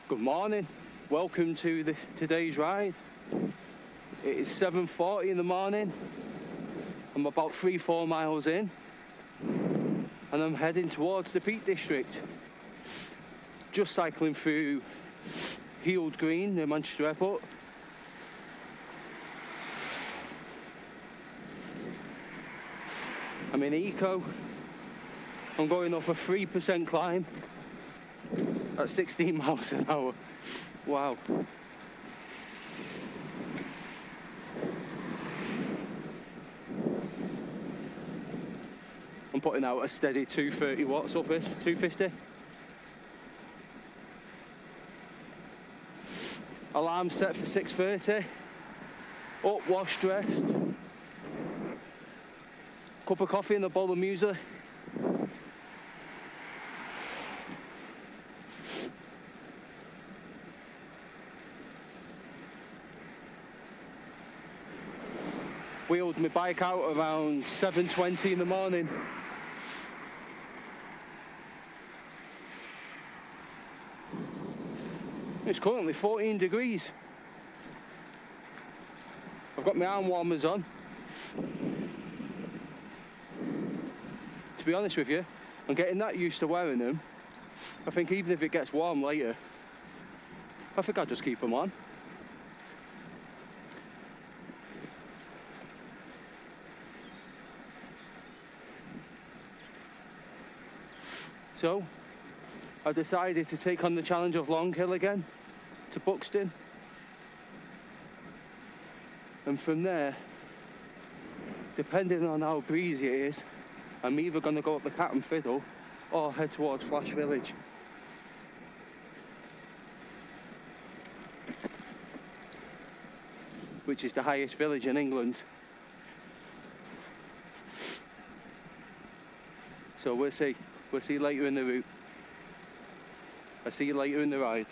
Good morning, welcome to today's ride. It is 7:40 in the morning. I'm about 3-4 miles in and I'm heading towards the Peak District. Just cycling through Heald Green near Manchester Airport. I'm in Eco. I'm going up a 3% climb at 16 miles an hour. Wow. I'm putting out a steady 230 watts up this, 250. Alarm set for 6:30. Up, washed, dressed. Cup of coffee and a bowl of muesli. Wheeled my bike out around 7:20 in the morning. It's currently 14 degrees. I've got my arm warmers on. To be honest with you, I'm getting that used to wearing them. I think even if it gets warm later, I think I'll just keep them on. So, I decided to take on the challenge of Long Hill again, to Buxton. And from there, depending on how breezy it is, I'm either going to go up the Cat and Fiddle or head towards Flash Village. Which is the highest village in England. So we'll see. We'll see you later in the route. I'll see you later in the ride.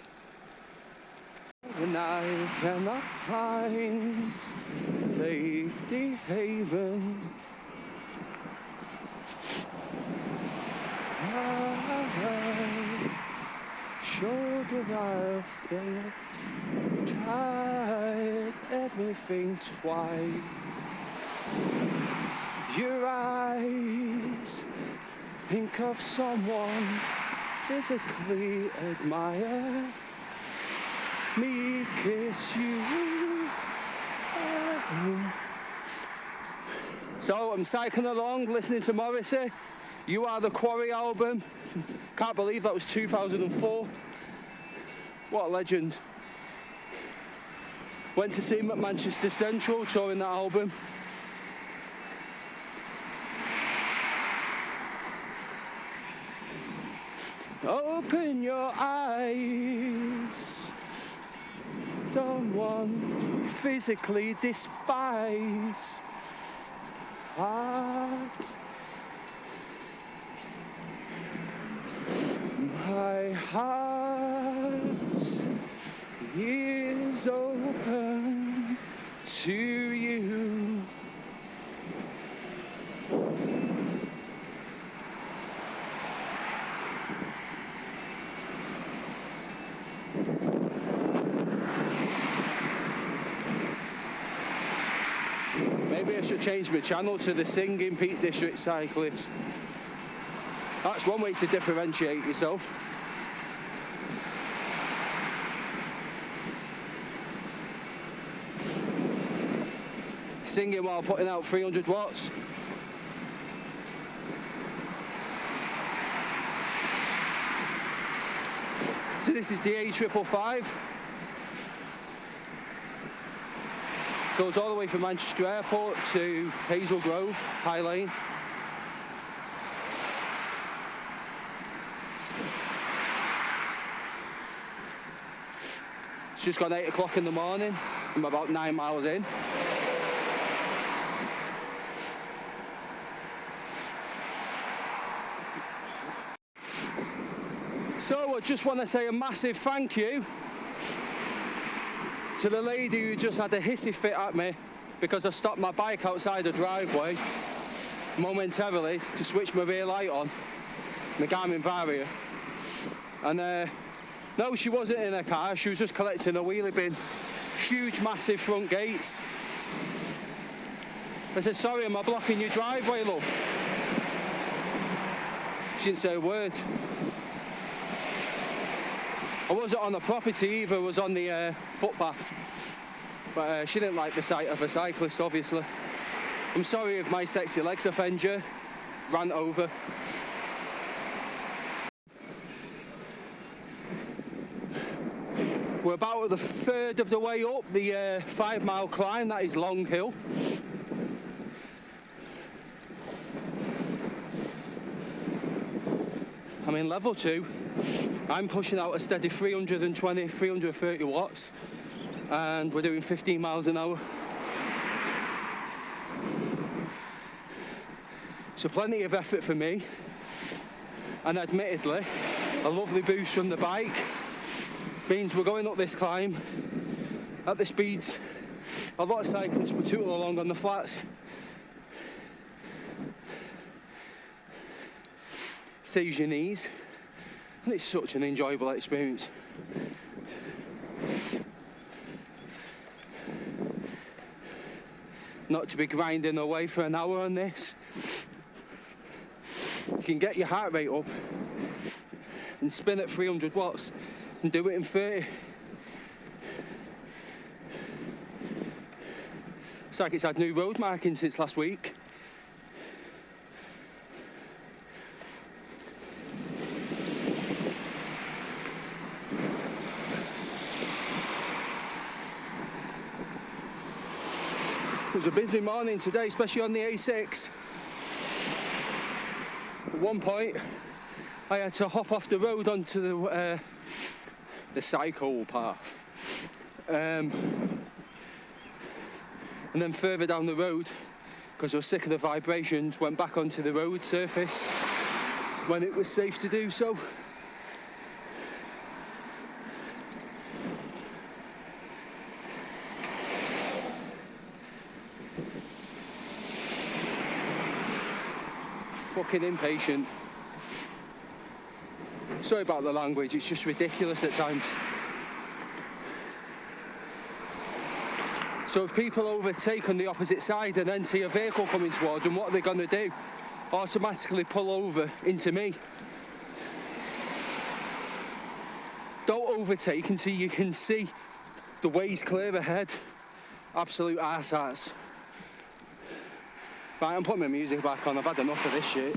And I cannot find safety haven. I should have tried everything twice. Your eyes think of someone physically admire. Me kiss you. So I'm cycling along, listening to Morrissey. You Are the Quarry album. Can't believe that was 2004. What a legend. Went to see him at Manchester Central touring that album. Open your eyes. Someone you physically despise. Heart. My heart is open to you. Maybe I should change my channel to the Singing Peak District Cyclists. That's one way to differentiate yourself. Singing while putting out 300 watts. So this is the A555. Goes all the way from Manchester Airport to Hazel Grove, High Lane. It's just gone 8 o'clock in the morning. I'm about 9 miles in. So I just want to say a massive thank you to the lady who just had a hissy fit at me because I stopped my bike outside the driveway momentarily to switch my rear light on, my Garmin Varia. And No, she wasn't in her car, she was just collecting a wheelie bin. Huge, massive front gates. I said, sorry, am I blocking your driveway, love? She didn't say a word. I wasn't on the property either, I was on the footpath. But she didn't like the sight of a cyclist, obviously. I'm sorry if my sexy legs offend you. Ran over. We're about a third of the way up the 5 mile climb, that is Long Hill. I'm in level 2. I'm pushing out a steady 320, 330 watts, and we're doing 15 miles an hour. So plenty of effort for me, and admittedly, a lovely boost from the bike means we're going up this climb at the speeds a lot of cyclists would tootle along on the flats. Saves your knees, and it's such an enjoyable experience. Not to be grinding away for an hour on this. You can get your heart rate up and spin at 300 watts and do it in 30. It's like it's had new road marking since last week. It was a busy morning today, especially on the A6. At one point, I had to hop off the road onto the cycle path. And then further down the road, because I was sick of the vibrations, went back onto the road surface when it was safe to do so. Fucking impatient. Sorry about the language, it's just ridiculous at times. So if people overtake on the opposite side and then see a vehicle coming towards them, what are they going to do? Automatically pull over into me. Don't overtake until you can see the ways clear ahead. Absolute arseats. Right, I'm putting my music back on, I've had enough of this shit.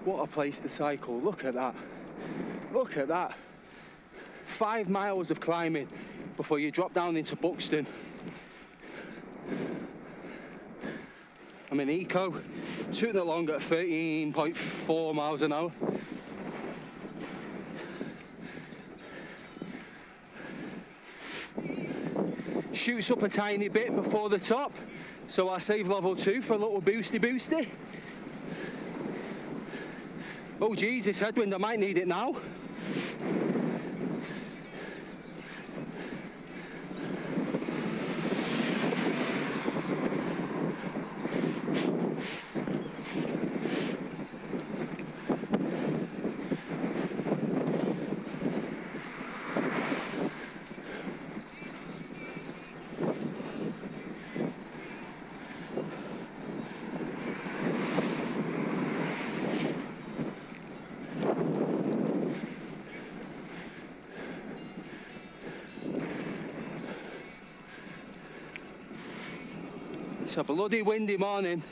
What a place to cycle, look at that. Look at that. 5 miles of climbing before you drop down into Buxton. I'm in eco, shooting along at 13.4 miles an hour. Shoots up a tiny bit before the top, so I save level 2 for a little boosty. Oh Jesus, headwind, I might need it now. It's a bloody windy morning.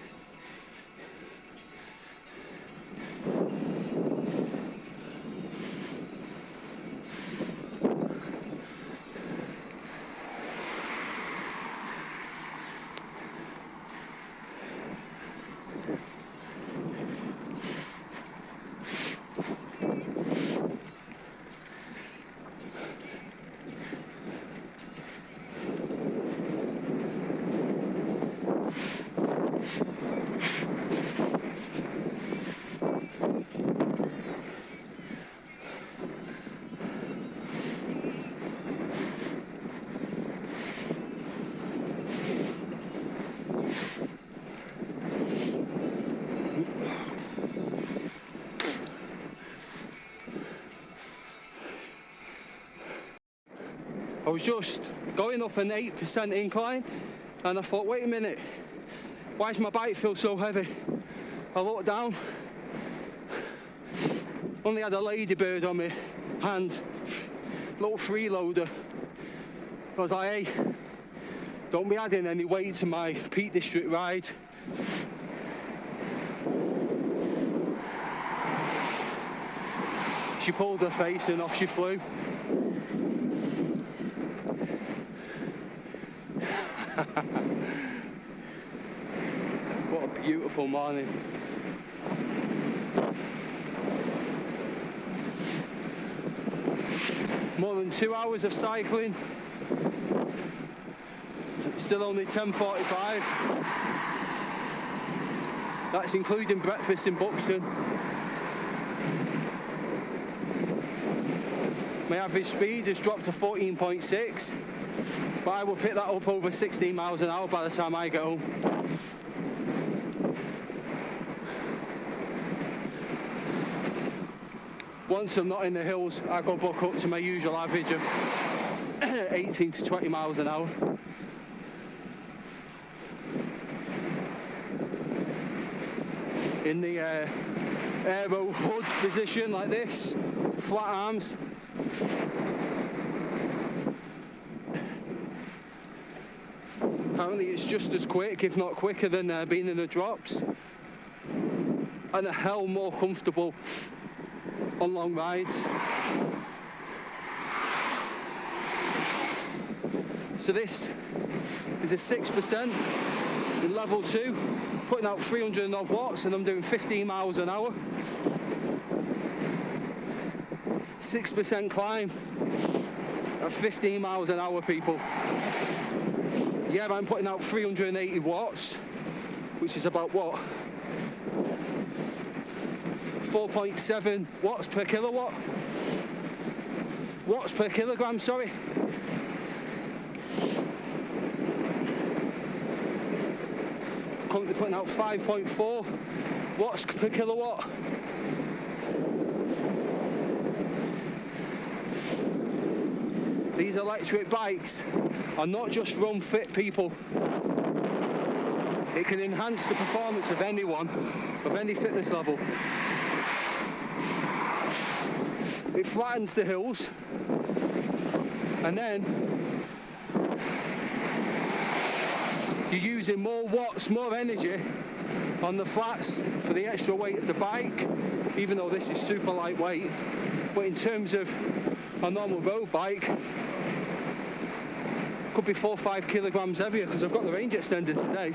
was just going up an 8% incline, and I thought, wait a minute, why does my bike feel so heavy? I looked down, only had a Ladybird on my hand, little freeloader. I was like, hey, don't be adding any weight to my Peak District ride. She pulled her face and off she flew. What a beautiful morning. More than 2 hours of cycling. Still only 10:45. That's including breakfast in Buxton. My average speed has dropped to 14.6, but I will pick that up over 16 miles an hour by the time I get home. Once I'm not in the hills, I go back up to my usual average of 18 to 20 miles an hour. In the aero hood position like this, flat arms. Apparently it's just as quick, if not quicker, than being in the drops, and a hell more comfortable on long rides. So this is a 6% in level 2, putting out 300 and odd watts, and I'm doing 15 miles an hour. 6% climb at 15 miles an hour, people. Yeah, I'm putting out 380 watts, which is about what? 4.7 watts per kilowatt. Watts per kilogram, sorry. Currently putting out 5.4 watts per kilowatt. These electric bikes are not just run fit, people. It can enhance the performance of anyone, of any fitness level. It flattens the hills, and then you're using more watts, more energy on the flats for the extra weight of the bike, even though this is super lightweight. But in terms of a normal road bike, could be 4 or 5 kilograms heavier, because I've got the range extender today.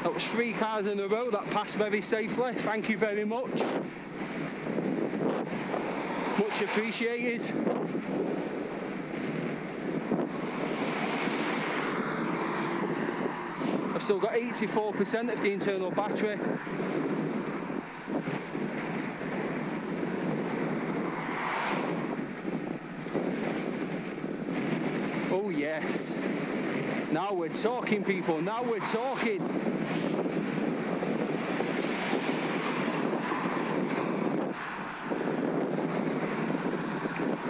That was 3 cars in a row that passed very safely. Thank you very much. Much appreciated. I've still got 84% of the internal battery. Oh yes. Now we're talking, people. Now we're talking.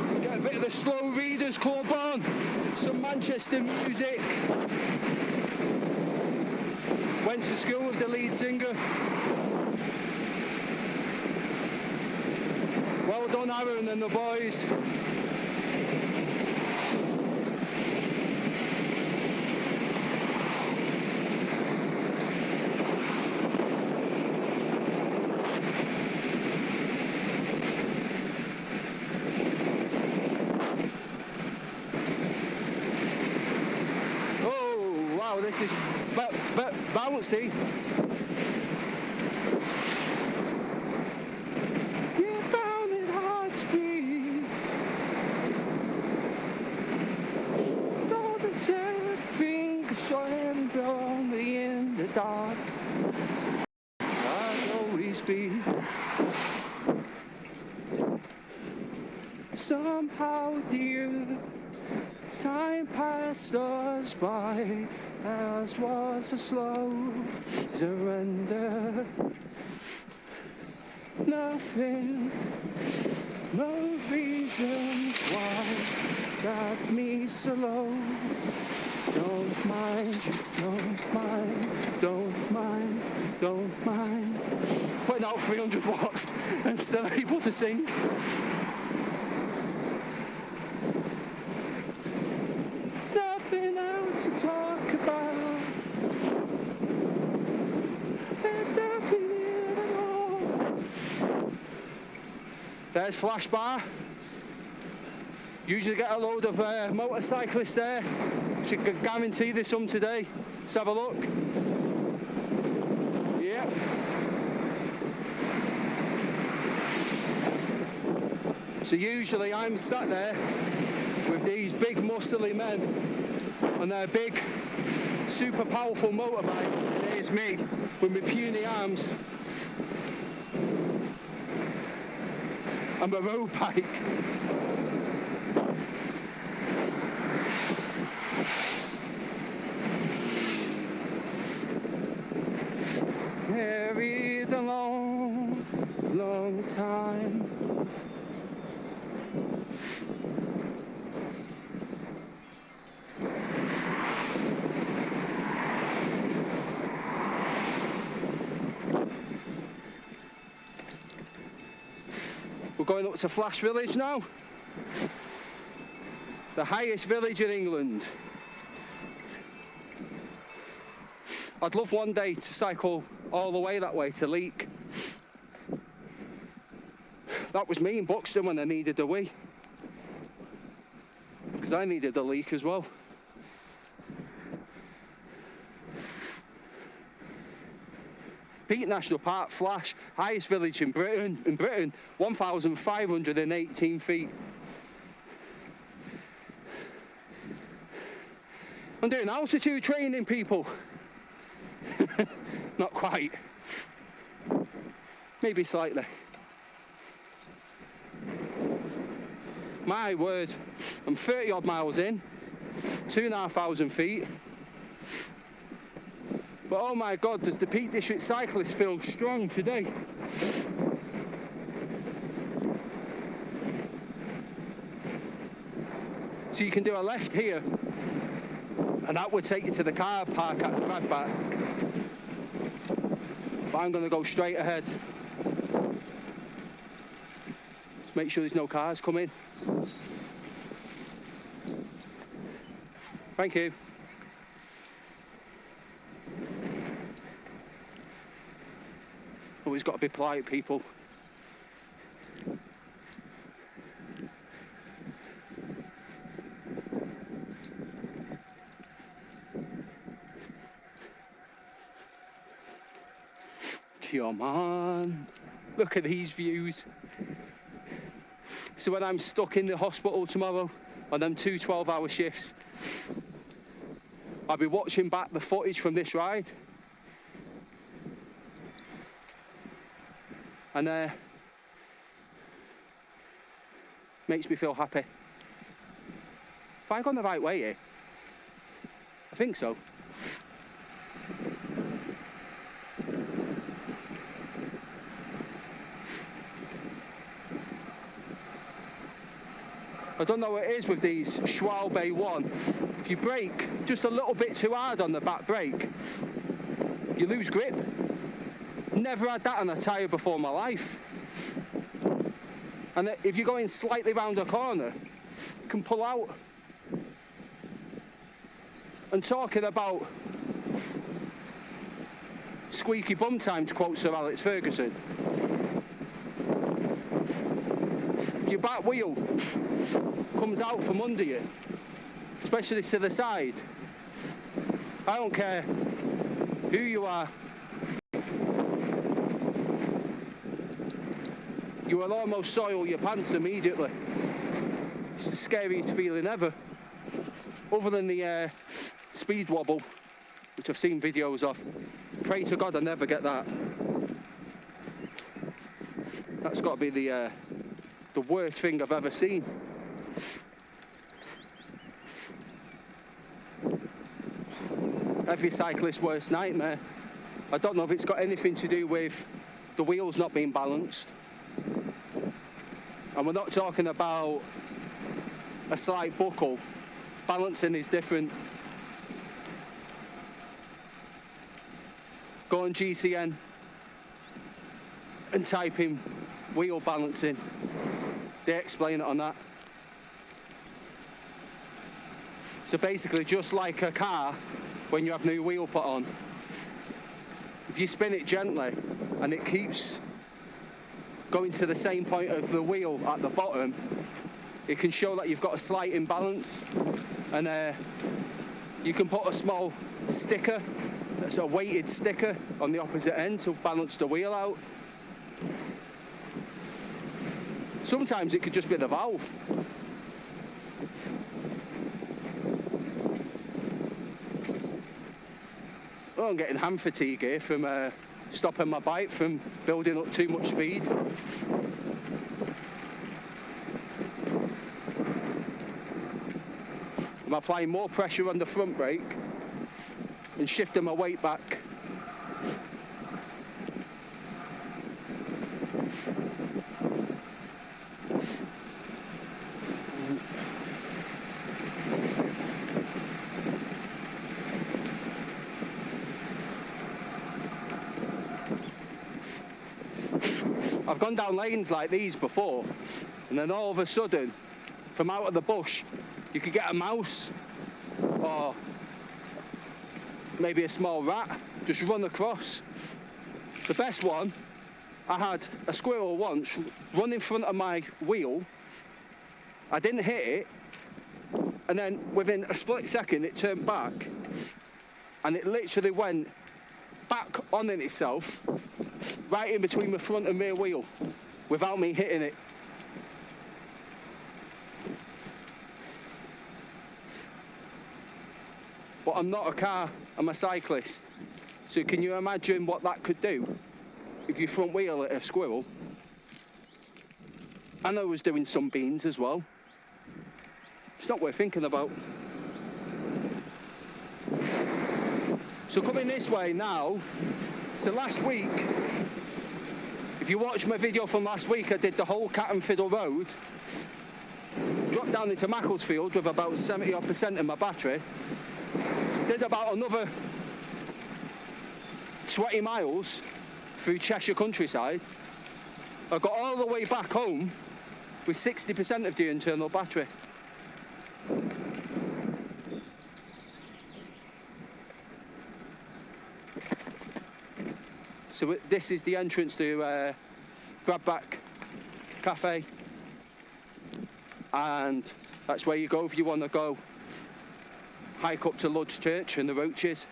Let's get a bit of the Slow Readers Club on. Some Manchester music. Went to school with the lead singer. Well done, Aaron and the boys. Oh, wow, this is bouncy. You found it hard to breathe. So the terrifying showing only in the dark. I'll always be. Somehow, dear, time passed us by, as was a slow surrender. Nothing, no reasons why got me so low. Don't mind, don't mind, don't mind, don't mind. Putting out 300 watts and still able to sing. There's nothing else to talk about. There's nothing here at all. There's Flash Bar. Usually get a load of motorcyclists there. Should guarantee there's some today. Let's have a look. Yep. So usually I'm sat there with these big muscly men on their big, super powerful motorbikes. And here's me with my puny arms and my road bike. Married a long, long time. We're going up to Flash Village now. The highest village in England. I'd love one day to cycle all the way that way to Leek. That was me in Buxton when I needed a wee. Because I needed a leak as well. Peak National Park, Flash, highest village in Britain, 1,518 feet. I'm doing altitude training, people. Not quite. Maybe slightly. My word, I'm 30 odd miles in, 2,500 feet. But oh my God, does the Peak District cyclist feel strong today? So you can do a left here, and that would take you to the car park at Cradback. But I'm going to go straight ahead. Just make sure there's no cars coming. Thank you. Always got to be polite, people. Come on, look at these views. So when I'm stuck in the hospital tomorrow on them 2 12-hour shifts, I'll be watching back the footage from this ride. And makes me feel happy. Have I gone the right way here? I think so. I don't know what it is with these Schwalbe 1. If you brake just a little bit too hard on the back brake, you lose grip. Never had that on a tyre before in my life. And if you're going slightly round a corner, you can pull out. And talking about squeaky bum time, to quote Sir Alex Ferguson, if your back wheel comes out from under you, especially to the side, I don't care who you are, you will almost soil your pants immediately. It's the scariest feeling ever. Other than the speed wobble, which I've seen videos of. Pray to God I never get that. That's got to be the worst thing I've ever seen. Every cyclist's worst nightmare. I don't know if it's got anything to do with the wheels not being balanced, And we're not talking about a slight buckle. Balancing is different. Go on GCN and type in wheel balancing. They explain it on that. So basically, just like a car, when you have new wheel put on, if you spin it gently and it keeps going to the same point of the wheel at the bottom, it can show that you've got a slight imbalance. And you can put a small sticker, that's a weighted sticker, on the opposite end to balance the wheel out. Sometimes it could just be the valve. Oh, I'm getting hand fatigue here from stopping my bike from building up too much speed. I'm applying more pressure on the front brake and shifting my weight back. I've gone down lanes like these before, and then all of a sudden, from out of the bush, you could get a mouse or maybe a small rat just run across. The best one, I had a squirrel once run in front of my wheel. I didn't hit it, and then within a split second it turned back and it literally went back on in itself right in between the front and rear wheel without me hitting it. But I'm not a car, I'm a cyclist. So can you imagine what that could do if you front wheel at a squirrel? And I was doing some beans as well. It's not worth thinking about. So coming this way now, so last week, if you watch my video from last week, I did the whole Cat and Fiddle Road, dropped down into Macclesfield with about 70% in my battery, did about another 20 miles through Cheshire countryside. I got all the way back home with 60% of the internal battery. So this is the entrance to Grabback Cafe, and that's where you go if you want to go hike up to Lud's Church and the Roaches.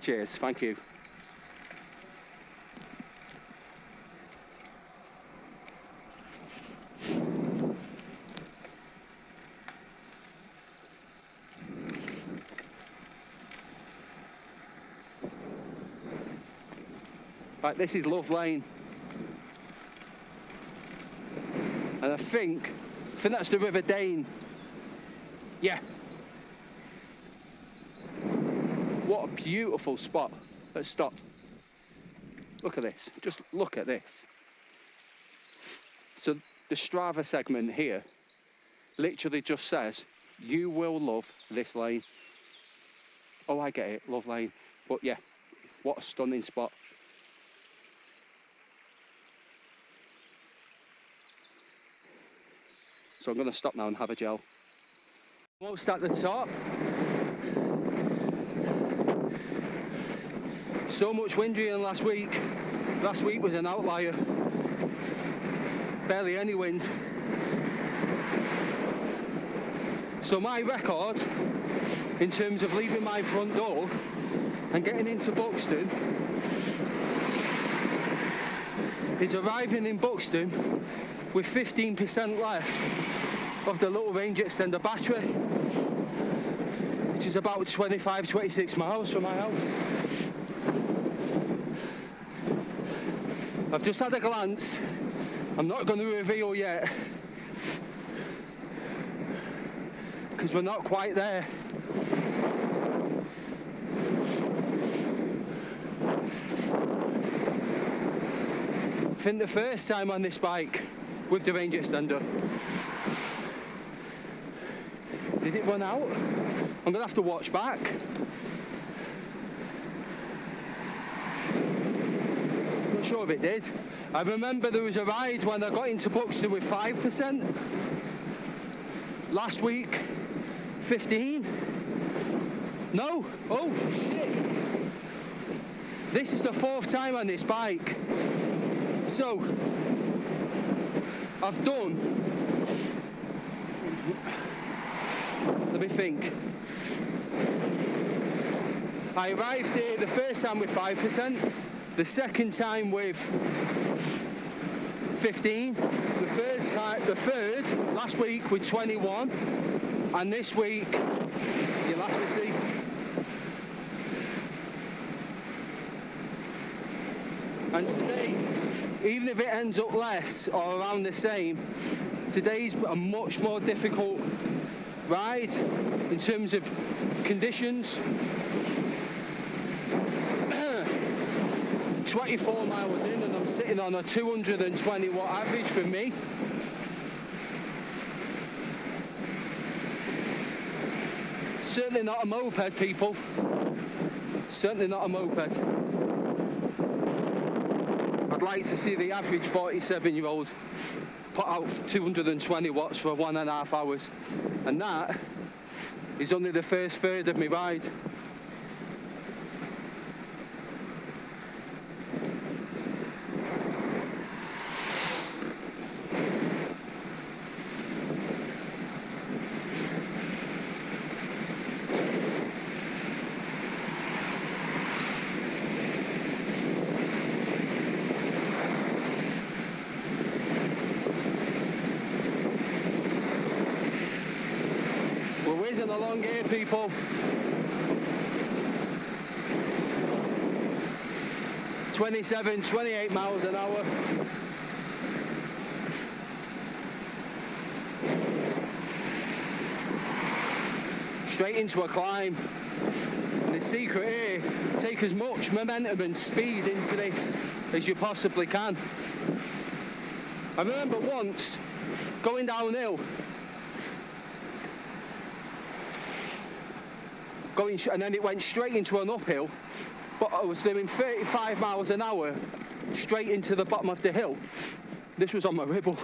Cheers, thank you. Right, this is Love Lane. And I think that's the River Dane. Yeah. What a beautiful spot. Let's stop. Look at this. Just look at this. So the Strava segment here literally just says, you will love this lane. Oh, I get it, Love Lane. But yeah, what a stunning spot. So I'm going to stop now and have a gel. Almost at the top. So much windier than last week. Last week was an outlier. Barely any wind. So my record, in terms of leaving my front door and getting into Buxton, is arriving in Buxton with 15% left of the little range extender battery, which is about 25-26 miles from my house. I've just had a glance. I'm not going to reveal yet because we're not quite there. think the first time on this bike with the range extender. Did it run out? I'm gonna have to watch back. Not sure if it did. I remember there was a ride when I got into Buxton with 5%. Last week, 15. No, oh shit. This is the 4th time on this bike. So, I've done, let me think. I arrived here the first time with 5%, the second time with 15, the third last week with 21, and this week, you'll have to see. And today, even if it ends up less or around the same, today's a much more difficult ride in terms of conditions. 24 miles in and I'm sitting on a 220 watt average for me. Certainly not a moped, people. Certainly not a moped. I'd like to see the average 47-year-old put out 220 watts for 1.5 hours. And that is only the first third of my ride. Along here, people. 27, 28 miles an hour. Straight into a climb. And the secret here, take as much momentum and speed into this as you possibly can. I remember once going downhill, and then it went straight into an uphill, but I was doing 35 miles an hour straight into the bottom of the hill. This was on my ribble.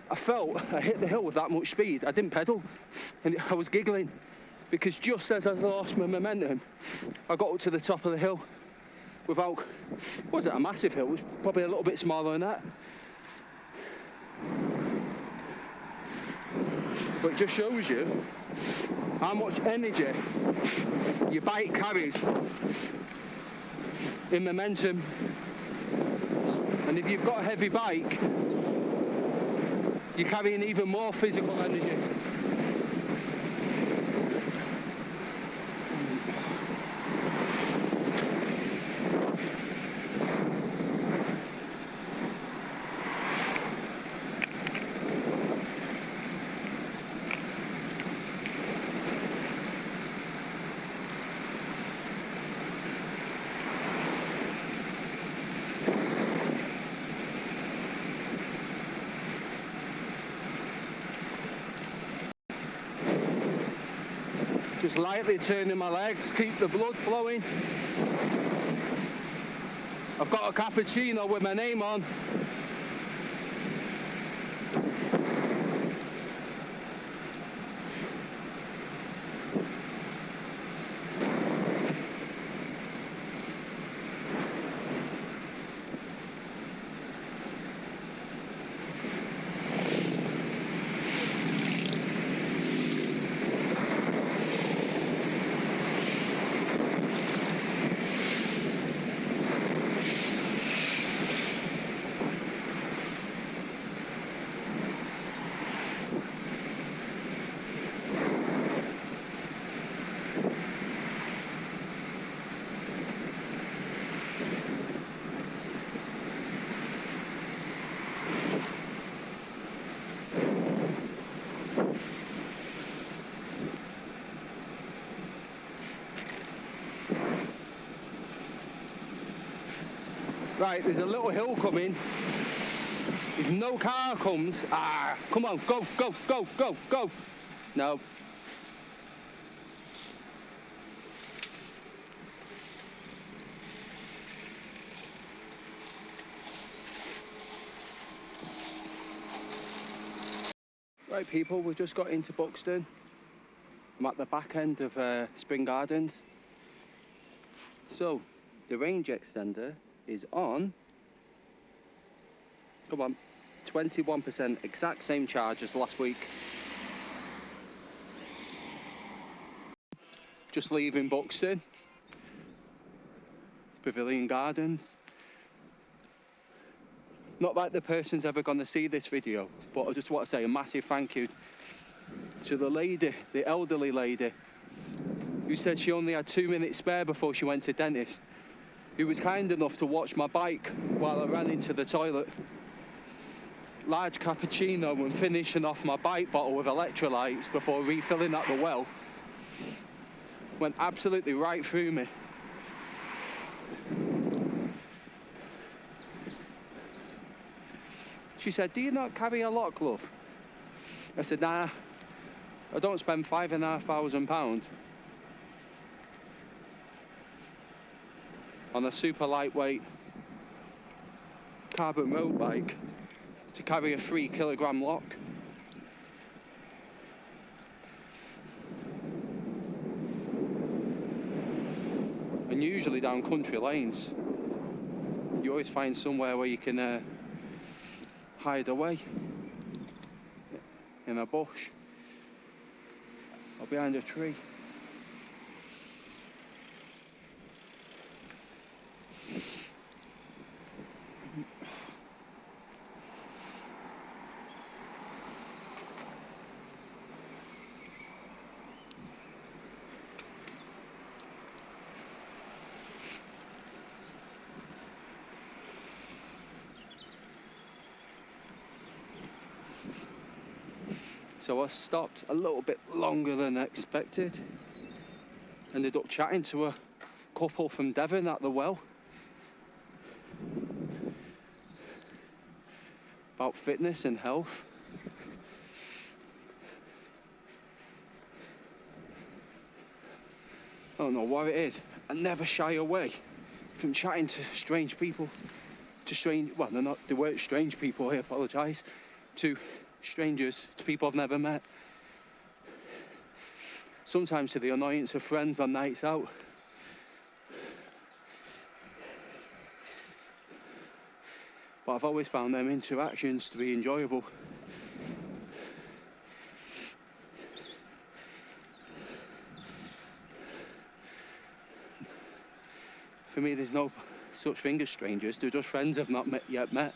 I felt I hit the hill with that much speed. I didn't pedal, and I was giggling because just as I lost my momentum, I got up to the top of the hill without, it wasn't a massive hill, it was probably a little bit smaller than that. But it just shows you how much energy your bike carries in momentum. And if you've got a heavy bike, you're carrying even more physical energy. Just lightly turning my legs, keep the blood flowing. I've got a cappuccino with my name on. Right, there's a little hill coming. If no car comes, come on, go, go, go, go, go. No. Right people, we've just got into Buxton. I'm at the back end of Spring Gardens. So, the range extender is on, come on, 21%, exact same charge as last week. Just leaving Buxton, Pavilion Gardens. Not that the person's ever going to see this video, but I just want to say a massive thank you to the lady, the elderly lady, who said she only had 2 minutes spare before she went to dentist, who was kind enough to watch my bike while I ran into the toilet. Large cappuccino and finishing off my bike bottle with electrolytes before refilling at the well. Went absolutely right through me. She said, do you not carry a lock glove? I said, nah, I don't spend £5,500 on a super lightweight carbon road bike to carry a 3 kilogram lock. And usually down country lanes, you always find somewhere where you can hide away in a bush or behind a tree. So I stopped a little bit longer than expected. Ended up chatting to a couple from Devon at the well about fitness and health. I don't know what it is. I never shy away from chatting to strange people, well, they weren't strange people, I apologise, to strangers, to people I've never met. Sometimes to the annoyance of friends on nights out. But I've always found them interactions to be enjoyable. For me, there's no such thing as strangers. They're just friends I've not yet met.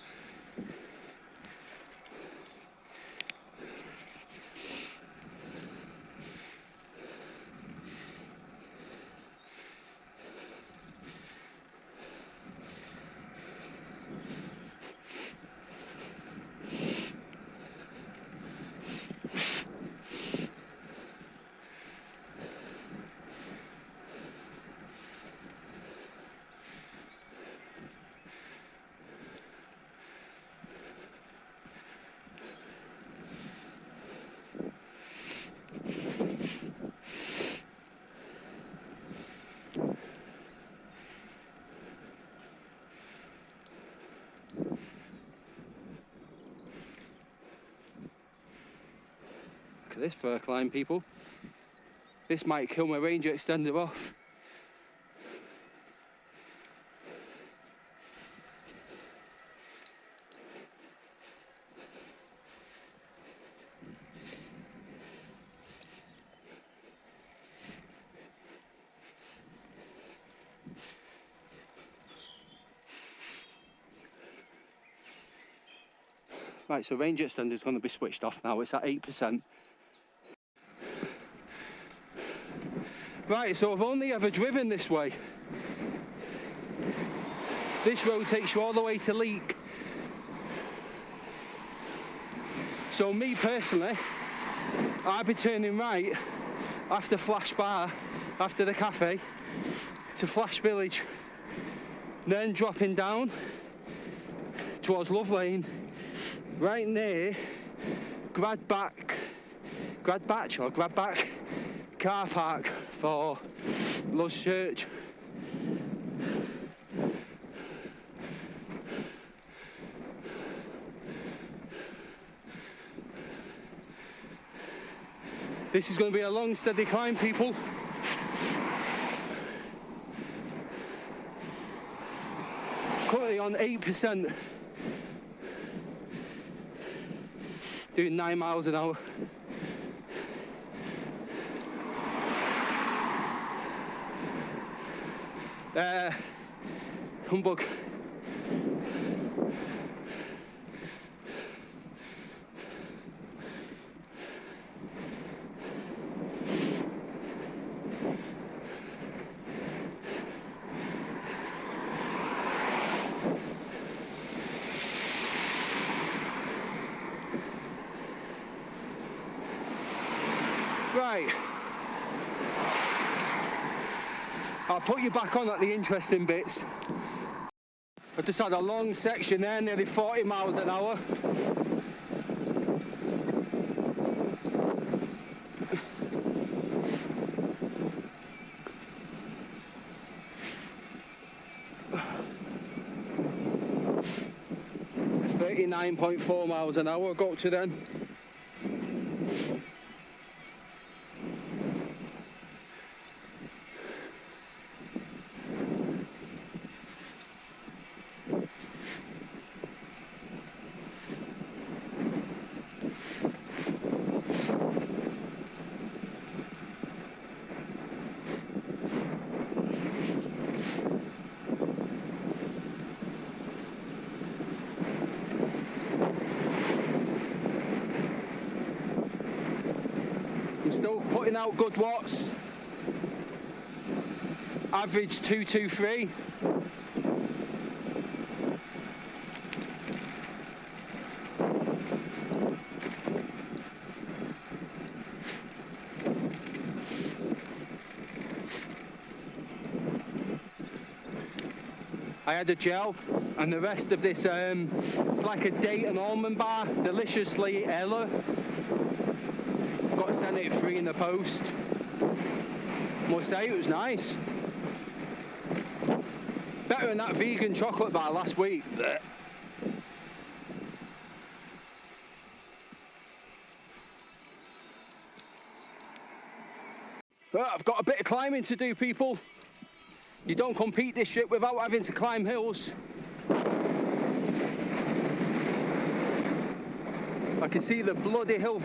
This fur climb, people. This might kill my range extender off. Right, so range extender is going to be switched off now. It's at 8%. Right, so I've only ever driven this way. This road takes you all the way to Leek. So me personally, I'd be turning right after Flash Bar, after the cafe, to Flash Village, then dropping down towards Love Lane, right near Gradbach car park for Love's Church. This is going to be a long, steady climb, people. Currently on 8%. Doing 9 miles an hour. Humbug. Right, I'll put you back on at the interesting bits. I just had a long section there, nearly 40 miles an hour. .4 miles an hour, got to then. I'm still putting out good watts. Average 223. I had a gel, and the rest of this, it's like a date and almond bar, deliciously Ella. Got sent it free in the post. Must say, it was nice. Better than that vegan chocolate bar last week. Well, I've got a bit of climbing to do, people. You don't compete this shit without having to climb hills. I can see the bloody hill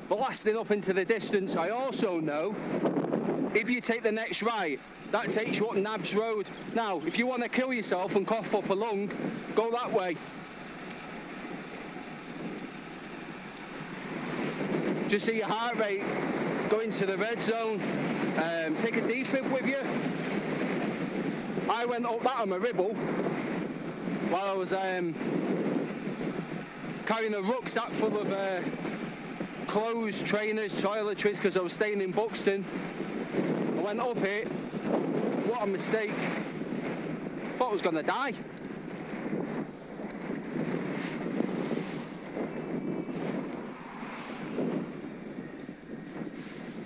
blasting up into the distance. I also know if you take the next right, that takes you up Nabs Road. Now, if you want to kill yourself and cough up a lung, go that way. Just see your heart rate go into the red zone. Take a defib with you. I went up that on my ribble while I was carrying a rucksack full of clothes, trainers, toiletries, because I was staying in Buxton. I went up it. What a mistake. Thought I was going to die.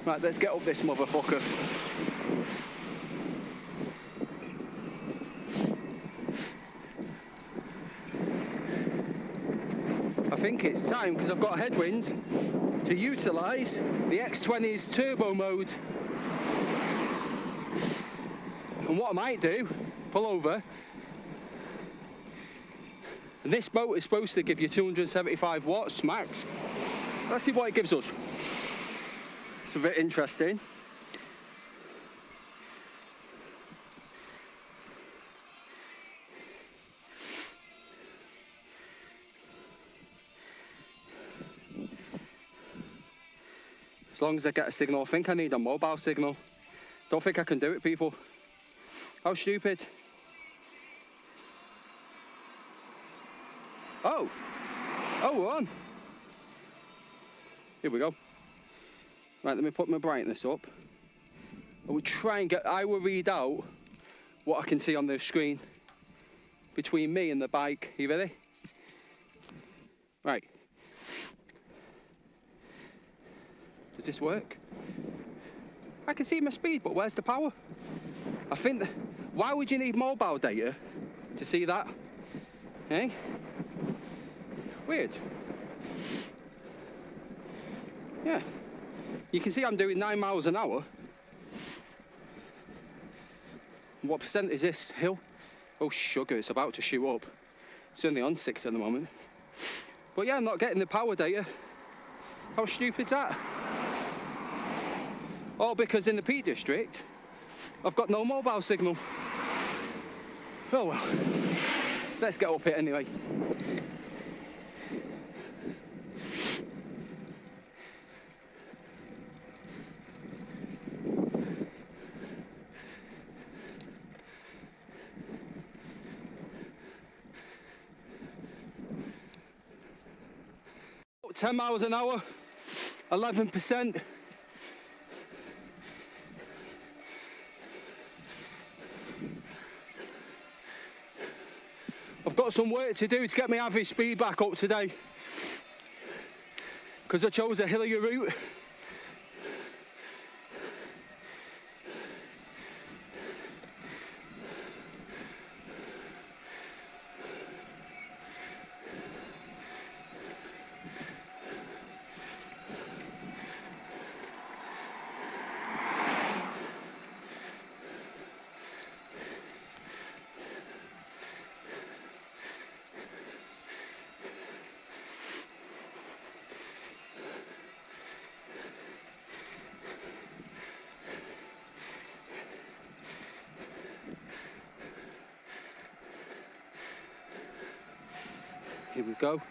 Right, let's get up this motherfucker. I think it's time, because I've got headwind, to utilise the X20's turbo mode. And what I might do, pull over, and this boat is supposed to give you 275 watts max. Let's see what it gives us. It's a bit interesting. As long as I get a signal. I think I need a mobile signal. Don't think I can do it, people. How stupid. Oh, we're on. Here we go. Right, let me put my brightness up. I will try and I will read out what I can see on the screen. between me and the bike. You ready? Right. Does this work? I can see my speed, but where's the power? I think that, why would you need mobile data to see that? Eh? Weird. Yeah. You can see I'm doing 9 miles an hour. What percent is this hill? Oh, sugar, it's about to shoot up. It's only on 6 at the moment. But yeah, I'm not getting the power data. How stupid's that? All because in the Peak District, I've got no mobile signal. Oh well, let's get up it anyway. About 10 miles an hour, 11%. I've got some work to do to get my average speed back up today, because I chose a hillier route. Here we go.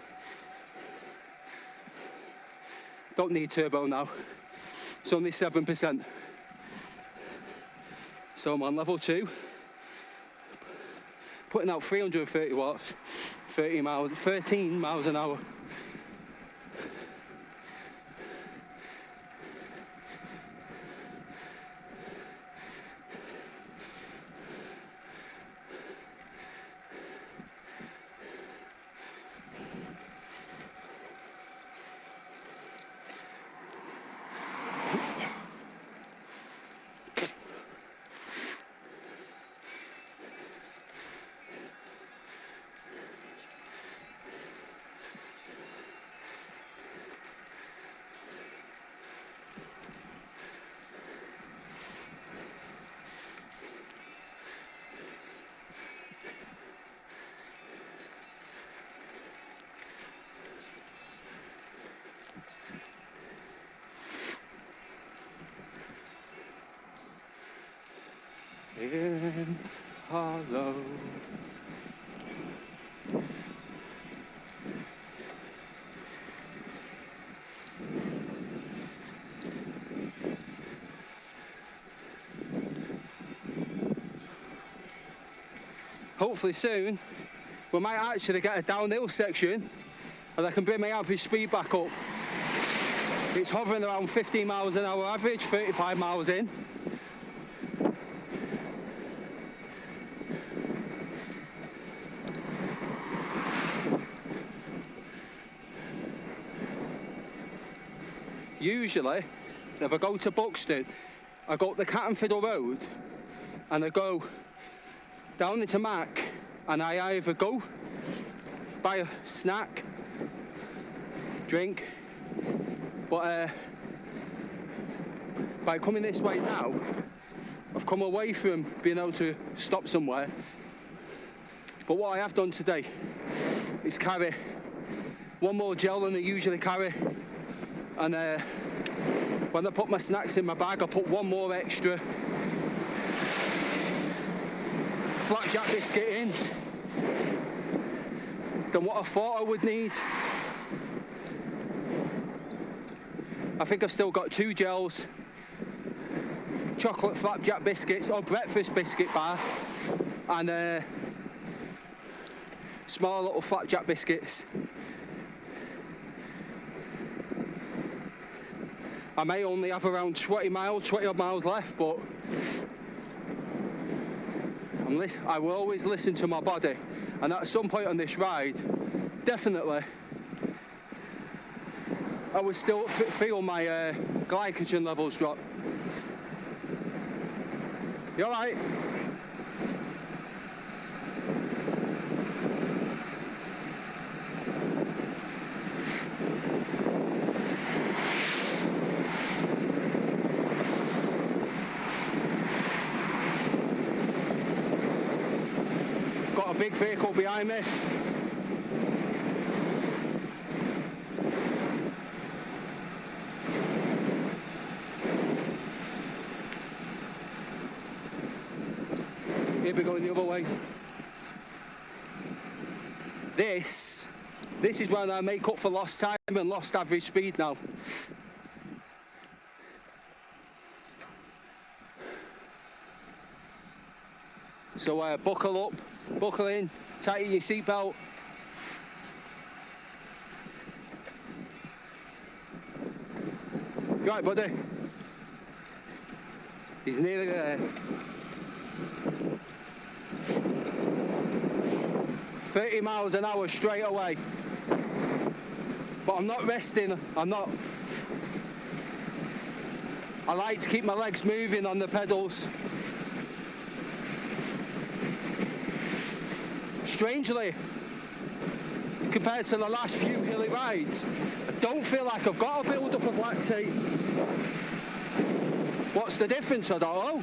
Don't need turbo now. It's only 7%. So I'm on level 2. Putting out 330 watts, 13 miles an hour. In hollow. Hopefully soon we might actually get a downhill section and I can bring my average speed back up. It's hovering around 15 miles an hour average, 35 miles in. Usually, if I go to Buxton, I go up the Cat and Fiddle Road and I go down into Mac and I either go buy a snack, drink, but by coming this way now, I've come away from being able to stop somewhere. But what I have done today is carry one more gel than I usually carry. And when I put my snacks in my bag, I put one more extra flapjack biscuit in than what I thought I would need. I think I've still got 2 gels, chocolate flapjack biscuits or breakfast biscuit bar, and small little flapjack biscuits. I may only have around 20 odd miles left, but I'm I will always listen to my body, and at some point on this ride, definitely, I will still feel my glycogen levels drop. You all right? Got a big vehicle behind me. Here we go the other way. This is when I make up for lost time and lost average speed now. So buckle up, buckle in, tighten your seatbelt. You right, buddy? He's nearly there. 30 miles an hour straight away. But I'm not resting, I like to keep my legs moving on the pedals. Strangely, compared to the last few hilly rides, I don't feel like I've got a build-up of lactate. What's the difference? I don't know.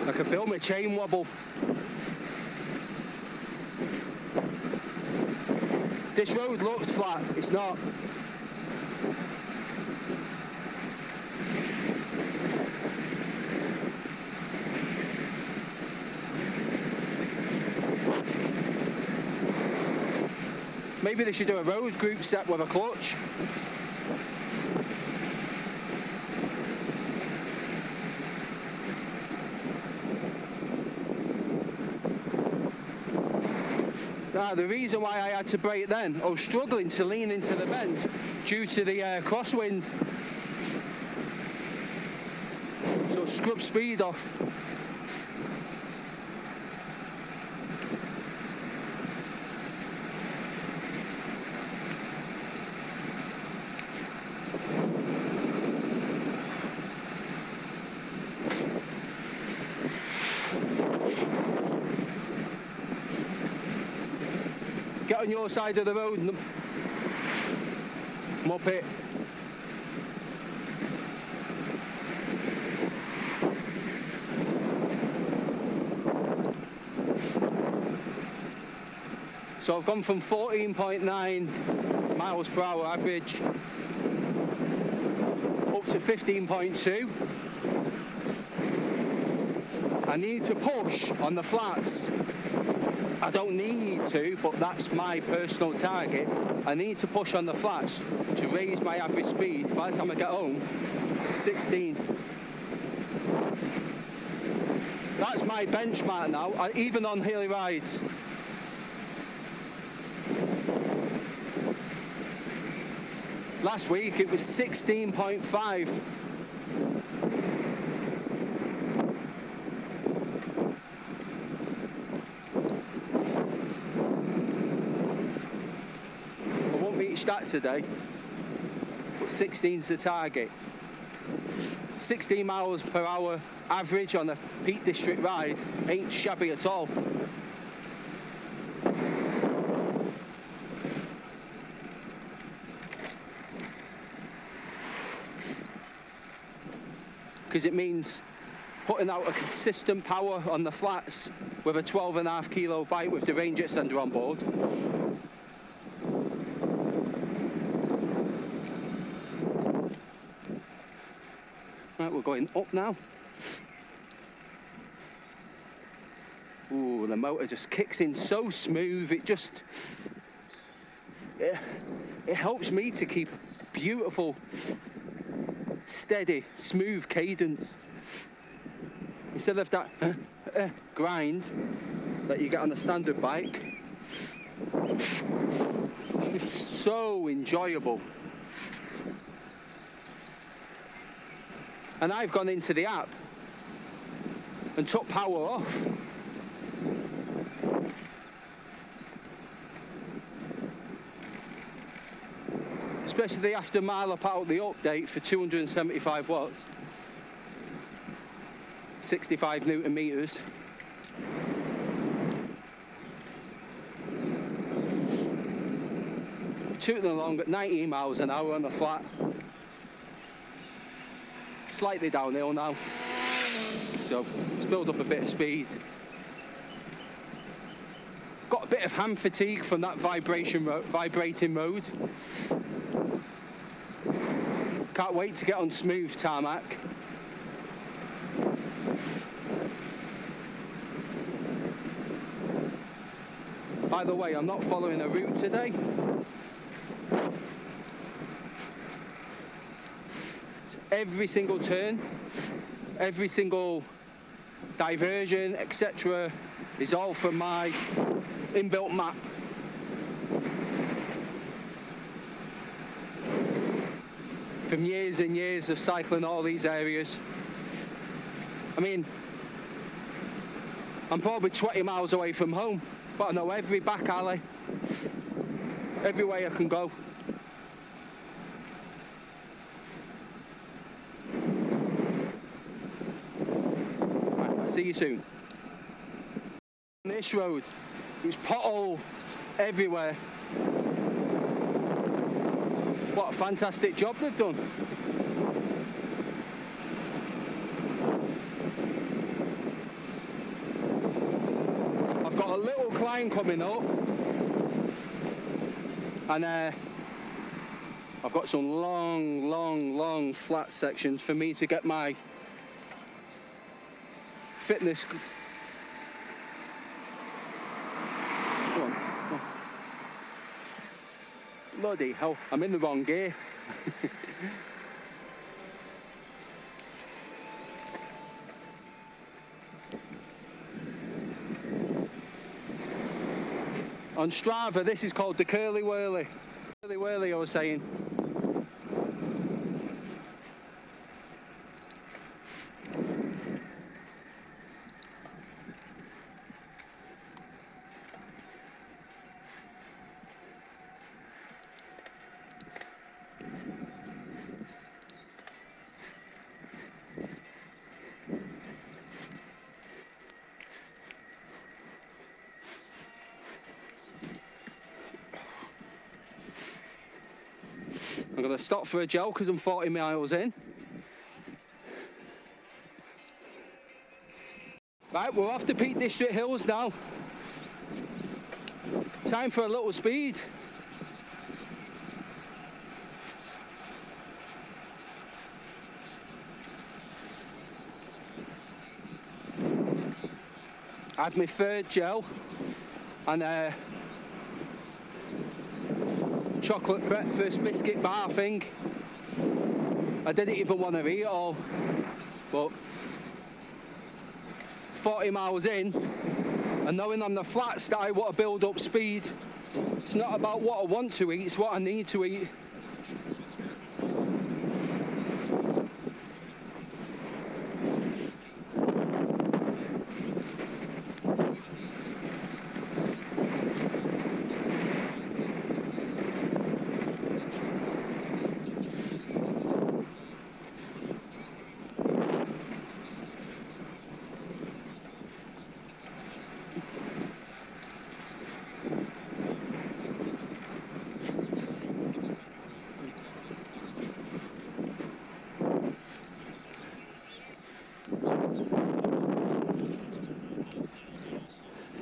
I can feel my chain wobble. This road looks flat, it's not. Maybe they should do a road group set with a clutch. The reason why I had to brake then, I was struggling to lean into the bend due to the crosswind. So scrub speed off. Get on your side of the road, Muppet. So I've gone from 14.9 miles per hour average up to 15.2. I need to push on the flats. I don't need to, but that's my personal target. I need to push on the flats to raise my average speed by the time I get home to 16. That's my benchmark now, even on hilly rides. Last week it was 16.5. That today, but 16's the target. 16 miles per hour average on a Peak District ride ain't shabby at all. Because it means putting out a consistent power on the flats with a 12.5 kilo bike with the range extender on board. Right, we're going up now. Ooh, the motor just kicks in so smooth. It helps me to keep beautiful, steady, smooth cadence. Instead of that better grind that you get on a standard bike. It's so enjoyable. And I've gone into the app and took power off. Especially after Mahle put out the update for 275 watts, 65 Newton meters. Tooting along at 19 miles an hour on the flat. Slightly downhill now, so it's built up a bit of speed. Got a bit of hand fatigue from that vibrating mode. Can't wait to get on smooth tarmac. By the way, I'm not following a route today. Every single turn, every single diversion, etc. is all from my inbuilt map. From years and years of cycling all these areas. I mean, I'm probably 20 miles away from home, but I know every back alley, every way I can go. See you soon. On this road, there's potholes everywhere. What a fantastic job they've done. I've got a little climb coming up, and I've got some long flat sections for me to get my fitness. Come on. Bloody hell, I'm in the wrong gear. On Strava, this is called the curly whirly. Curly whirly, I was saying. I'm going to stop for a gel because I'm 40 miles in. Right, we're off the Peak District Hills now. Time for a little speed. I had my third gel and chocolate breakfast biscuit bar thing. I didn't even want to eat it all, but 40 miles in and knowing on the flats that I want to build up speed, it's not about what I want to eat, it's what I need to eat.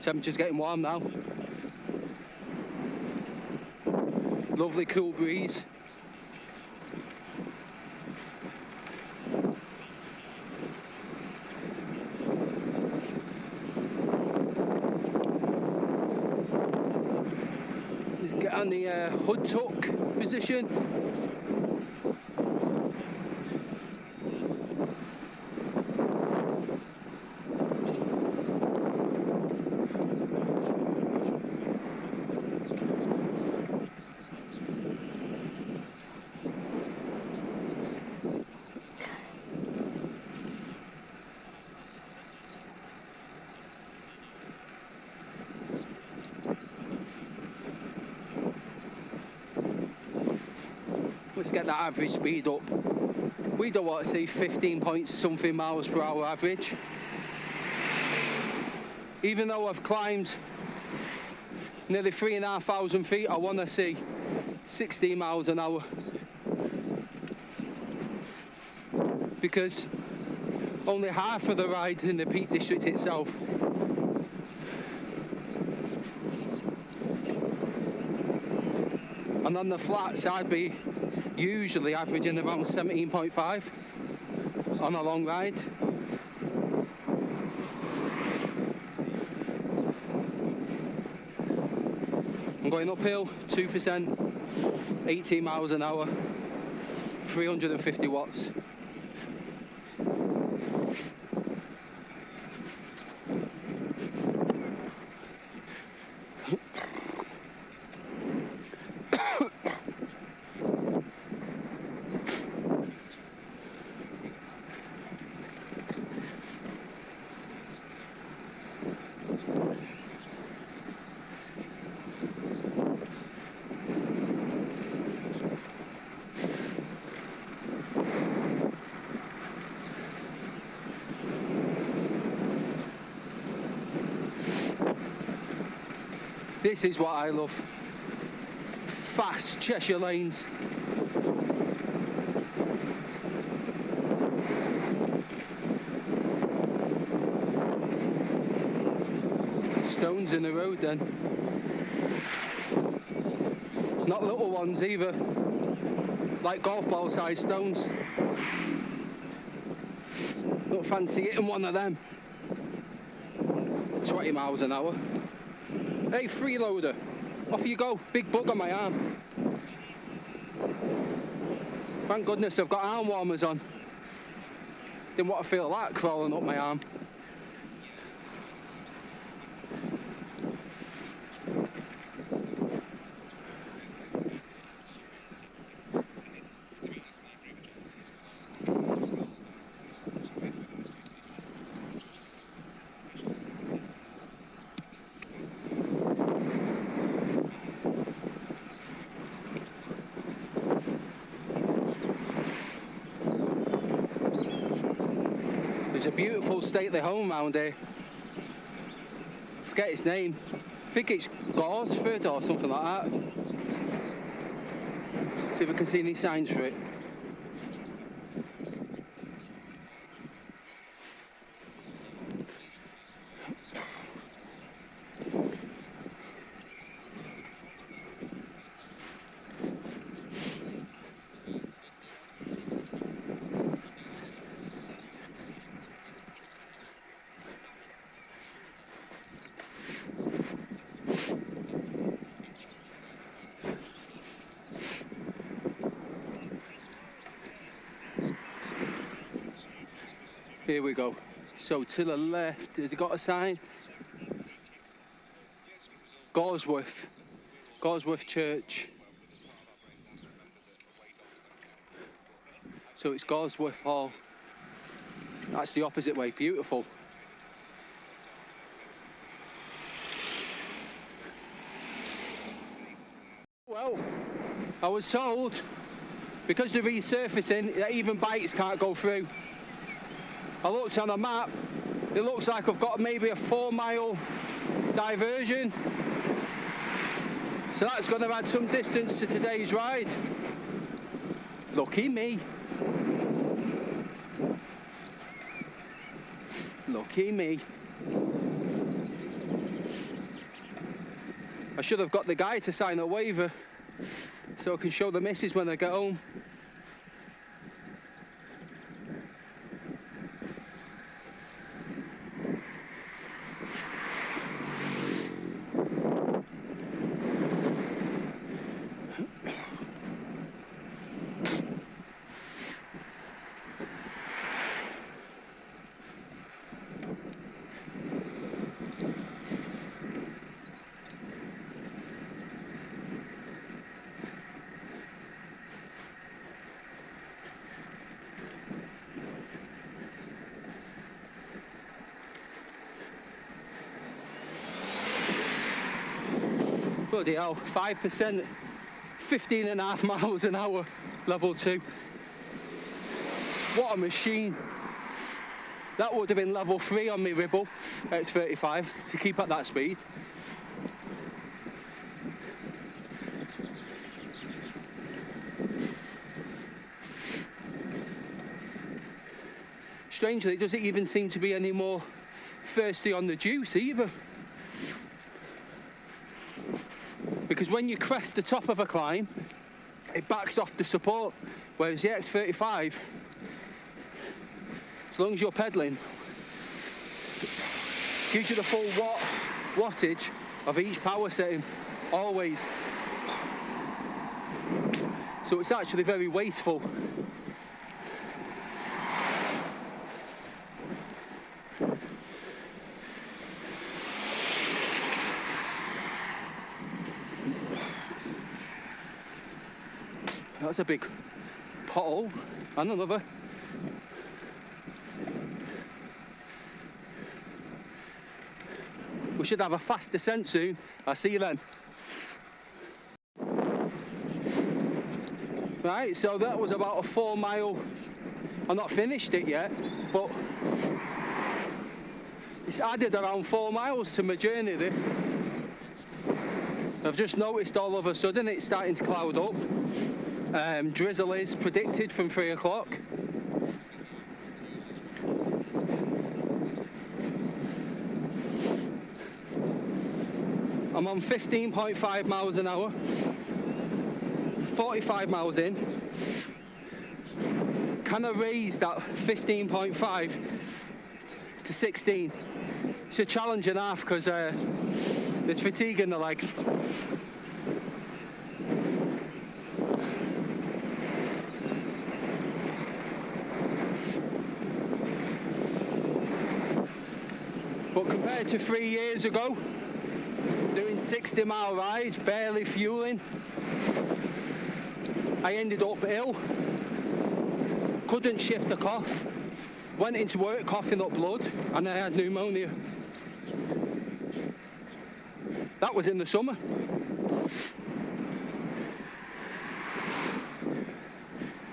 Temperature's getting warm now. Lovely cool breeze. Get on the hood tuck position. get that average speed up. We don't want to see 15 point something miles per hour average. Even though I've climbed nearly 3,500 feet, I want to see 16 miles an hour. Because only half of the ride in the Peak District itself. And on the flats, I'd be usually averaging around 17.5 on a long ride. I'm going uphill, 2%, 18 miles an hour, 350 watts. This is what I love. Fast Cheshire lanes. Stones in the road then. Not little ones either. Like golf ball sized stones. Don't fancy hitting one of them. 20 miles an hour. Hey, Freeloader, off you go. Big bug on my arm. Thank goodness I've got arm warmers on. Didn't want to feel that crawling up my arm. There's a beautiful stately home round here. Forget its name. I think it's Gorsford or something like that. See if I can see any signs for it. Here we go. So to the left, has it got a sign? Gorsworth Church. So it's Gorsworth Hall. That's the opposite way, beautiful. Well, I was told, because they're resurfacing, that even bikes can't go through. I looked on a map, it looks like I've got maybe a 4-mile diversion. So that's going to add some distance to today's ride. Lucky me. Lucky me. I should have got the guy to sign a waiver so I can show the missus when I get home. Bloody hell, 5%, 15.5 miles an hour. level 2. What a machine. That would have been level 3 on my Ribble X35 to keep at that speed. Strangely, it doesn't even seem to be any more thirsty on the juice either. Because when you crest the top of a climb, it backs off the support, whereas the X35, as long as you're pedalling, gives you the full wattage of each power setting, always. So it's actually very wasteful. That's a big pothole, and another. We should have a fast descent soon. I'll see you then. Right, so that was about a 4 mile. I've not finished it yet, but it's added around 4 miles to my journey, this. I've just noticed all of a sudden it's starting to cloud up. Drizzle is predicted from 3 o'clock. I'm on 15.5 miles an hour, 45 miles in. Can I raise that 15.5 to 16? It's a challenge and a half because there's fatigue in the legs. But compared to 3 years ago, doing 60-mile rides, barely fueling, I ended up ill, couldn't shift a cough, went into work coughing up blood, and I had pneumonia. That was in the summer.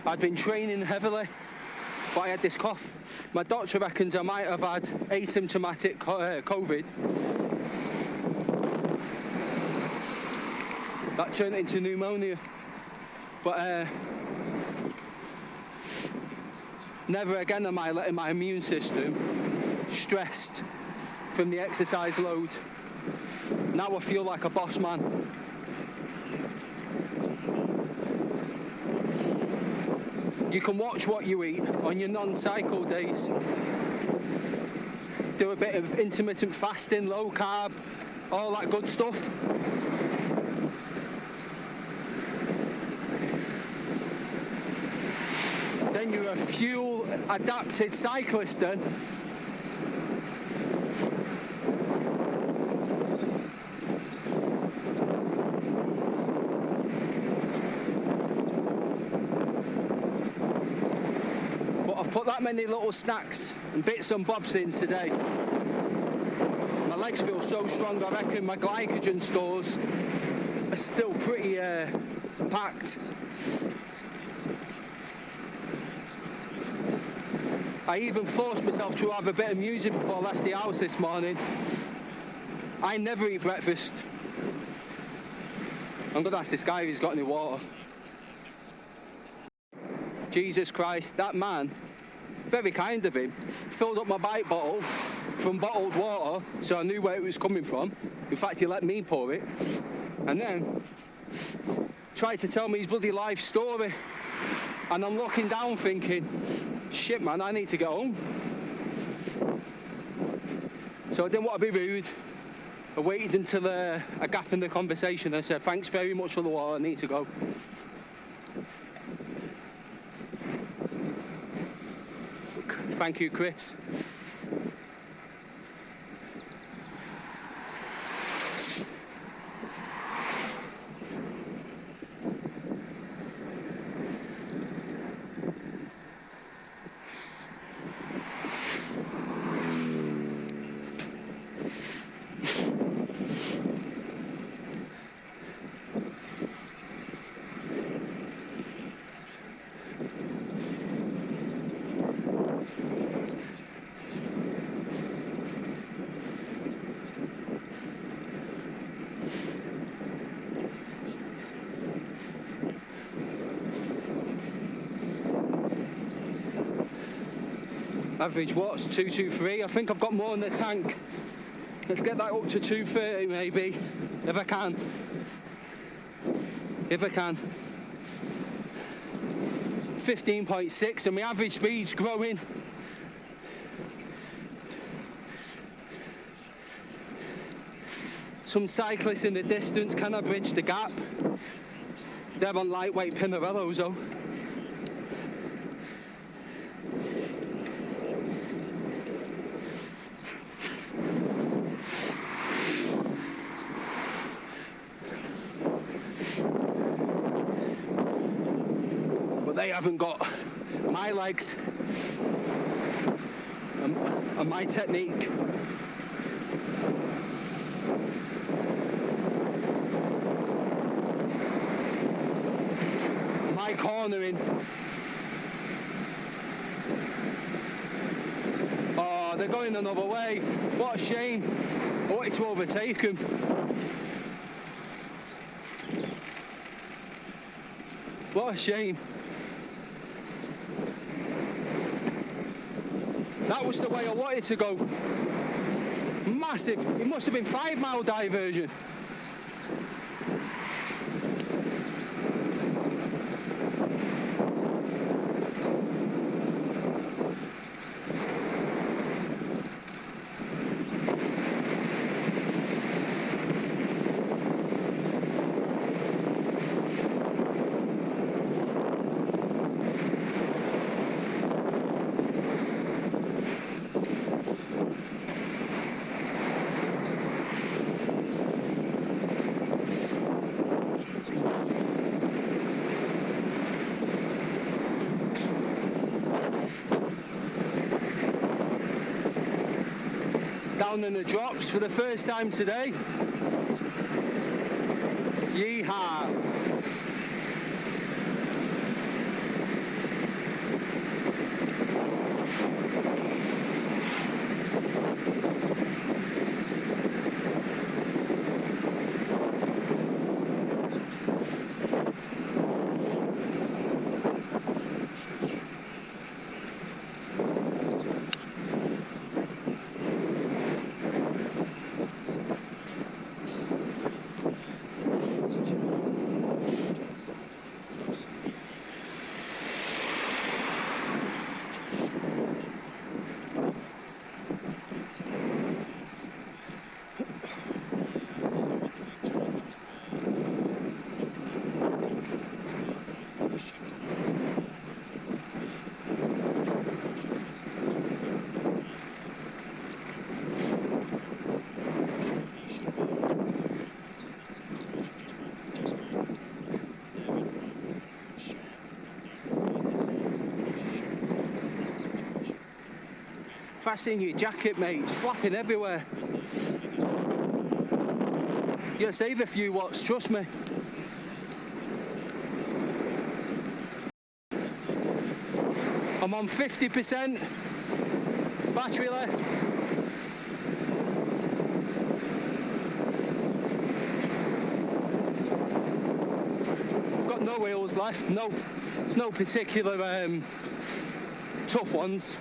I'd been training heavily, but I had this cough. My doctor reckons I might have had asymptomatic COVID. That turned into pneumonia. But never again am I letting my immune system stressed from the exercise load. Now I feel like a boss man. You can watch what you eat on your non-cycle days. Do a bit of intermittent fasting, low carb, all that good stuff. Then you're a fuel adapted cyclist then. Put that many little snacks and bits and bobs in today. My legs feel so strong, I reckon my glycogen stores are still pretty packed. I even forced myself to have a bit of music before I left the house this morning. I never eat breakfast. I'm gonna ask this guy if he's got any water. Jesus Christ, that man, very kind of him, filled up my bike bottle from bottled water, so I knew where it was coming from. In fact, he let me pour it. And then tried to tell me his bloody life story. And I'm looking down thinking, shit man, I need to get home. So I didn't want to be rude. I waited until a gap in the conversation. I said, thanks very much for the water, I need to go. Thank you, Chris. Average watts, 223. I think I've got more in the tank. Let's get that up to 230 maybe, if I can. If I can. 15.6 and my average speed's growing. Some cyclists in the distance, can I bridge the gap? They're on lightweight Pinarellos though. They haven't got my legs and my technique. My cornering. Oh, they're going another way. What a shame. I wanted to overtake them. What a shame. That was the way I wanted to go. Massive. It must have been 5 mile diversion. Down in the drops for the first time today. Yeehaw! Fasten your jacket, mate. It's flapping everywhere. You'll save a few watts, trust me. I'm on 50% battery left. Got no wheels left, no particular tough ones.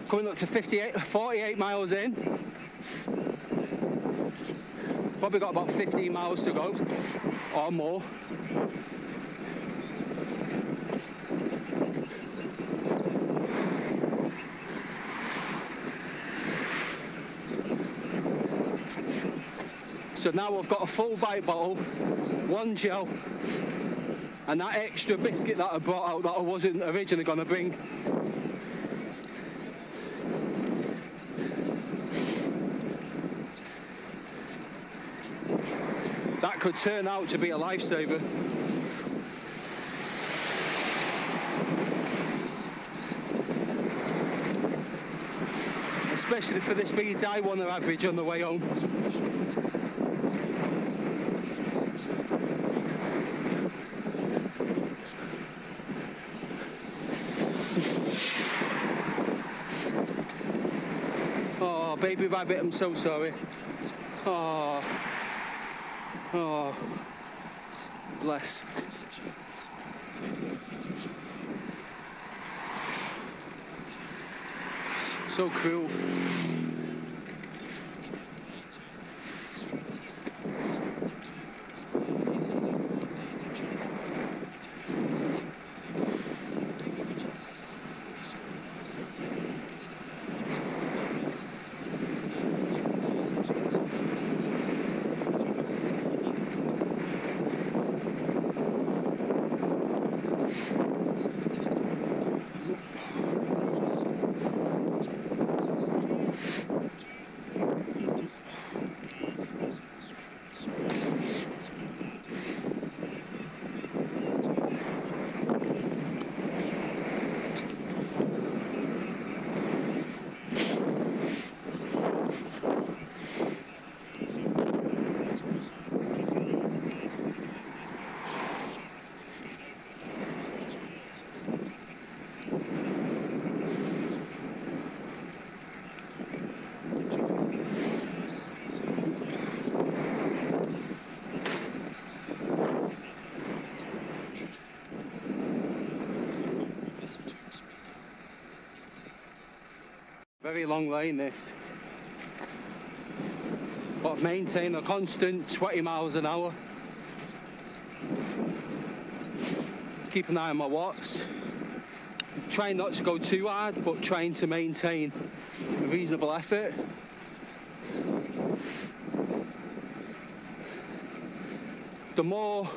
Coming up to 48 miles in. Probably got about 15 miles to go, or more. So now I've got a full bite bottle, 1 gel, and that extra biscuit that I brought out that I wasn't originally going to bring. That could turn out to be a lifesaver. especially for the speeds I want to average on the way home. Oh, baby rabbit, I'm so sorry. Oh, oh, bless. So cruel. Very long lane this, but maintain a constant 20 miles an hour. Keep an eye on my watts. Trying not to go too hard, but trying to maintain a reasonable effort. The more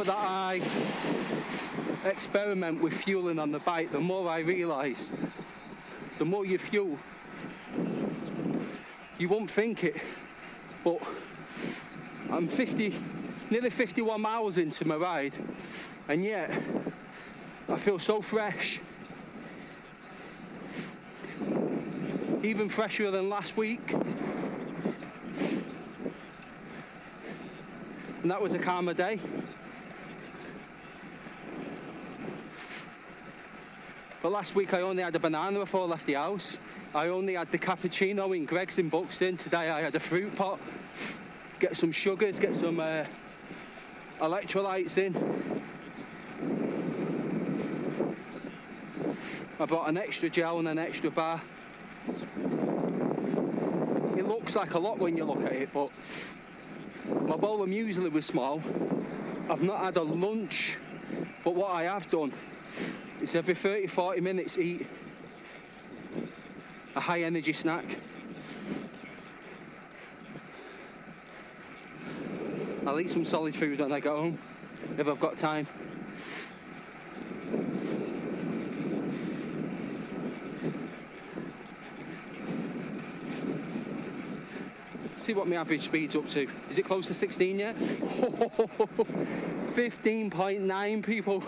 that I experiment with fueling on the bike, the more I realise the more you fuel, you won't think it, but I'm nearly 51 miles into my ride, and yet I feel so fresh, even fresher than last week. And that was a calmer day. But last week I only had a banana before I left the house. I only had the cappuccino in Greg's in Buxton. Today I had a fruit pot. Get some sugars, get some electrolytes in. I brought an extra gel and an extra bar. It looks like a lot when you look at it, but my bowl of muesli was small. I've not had a lunch, but what I have done is every 30-40 minutes eat a high energy snack. I'll eat some solid food when I get home, if I've got time. See what my average speed's up to. Is it close to 16 yet? 15.9 people.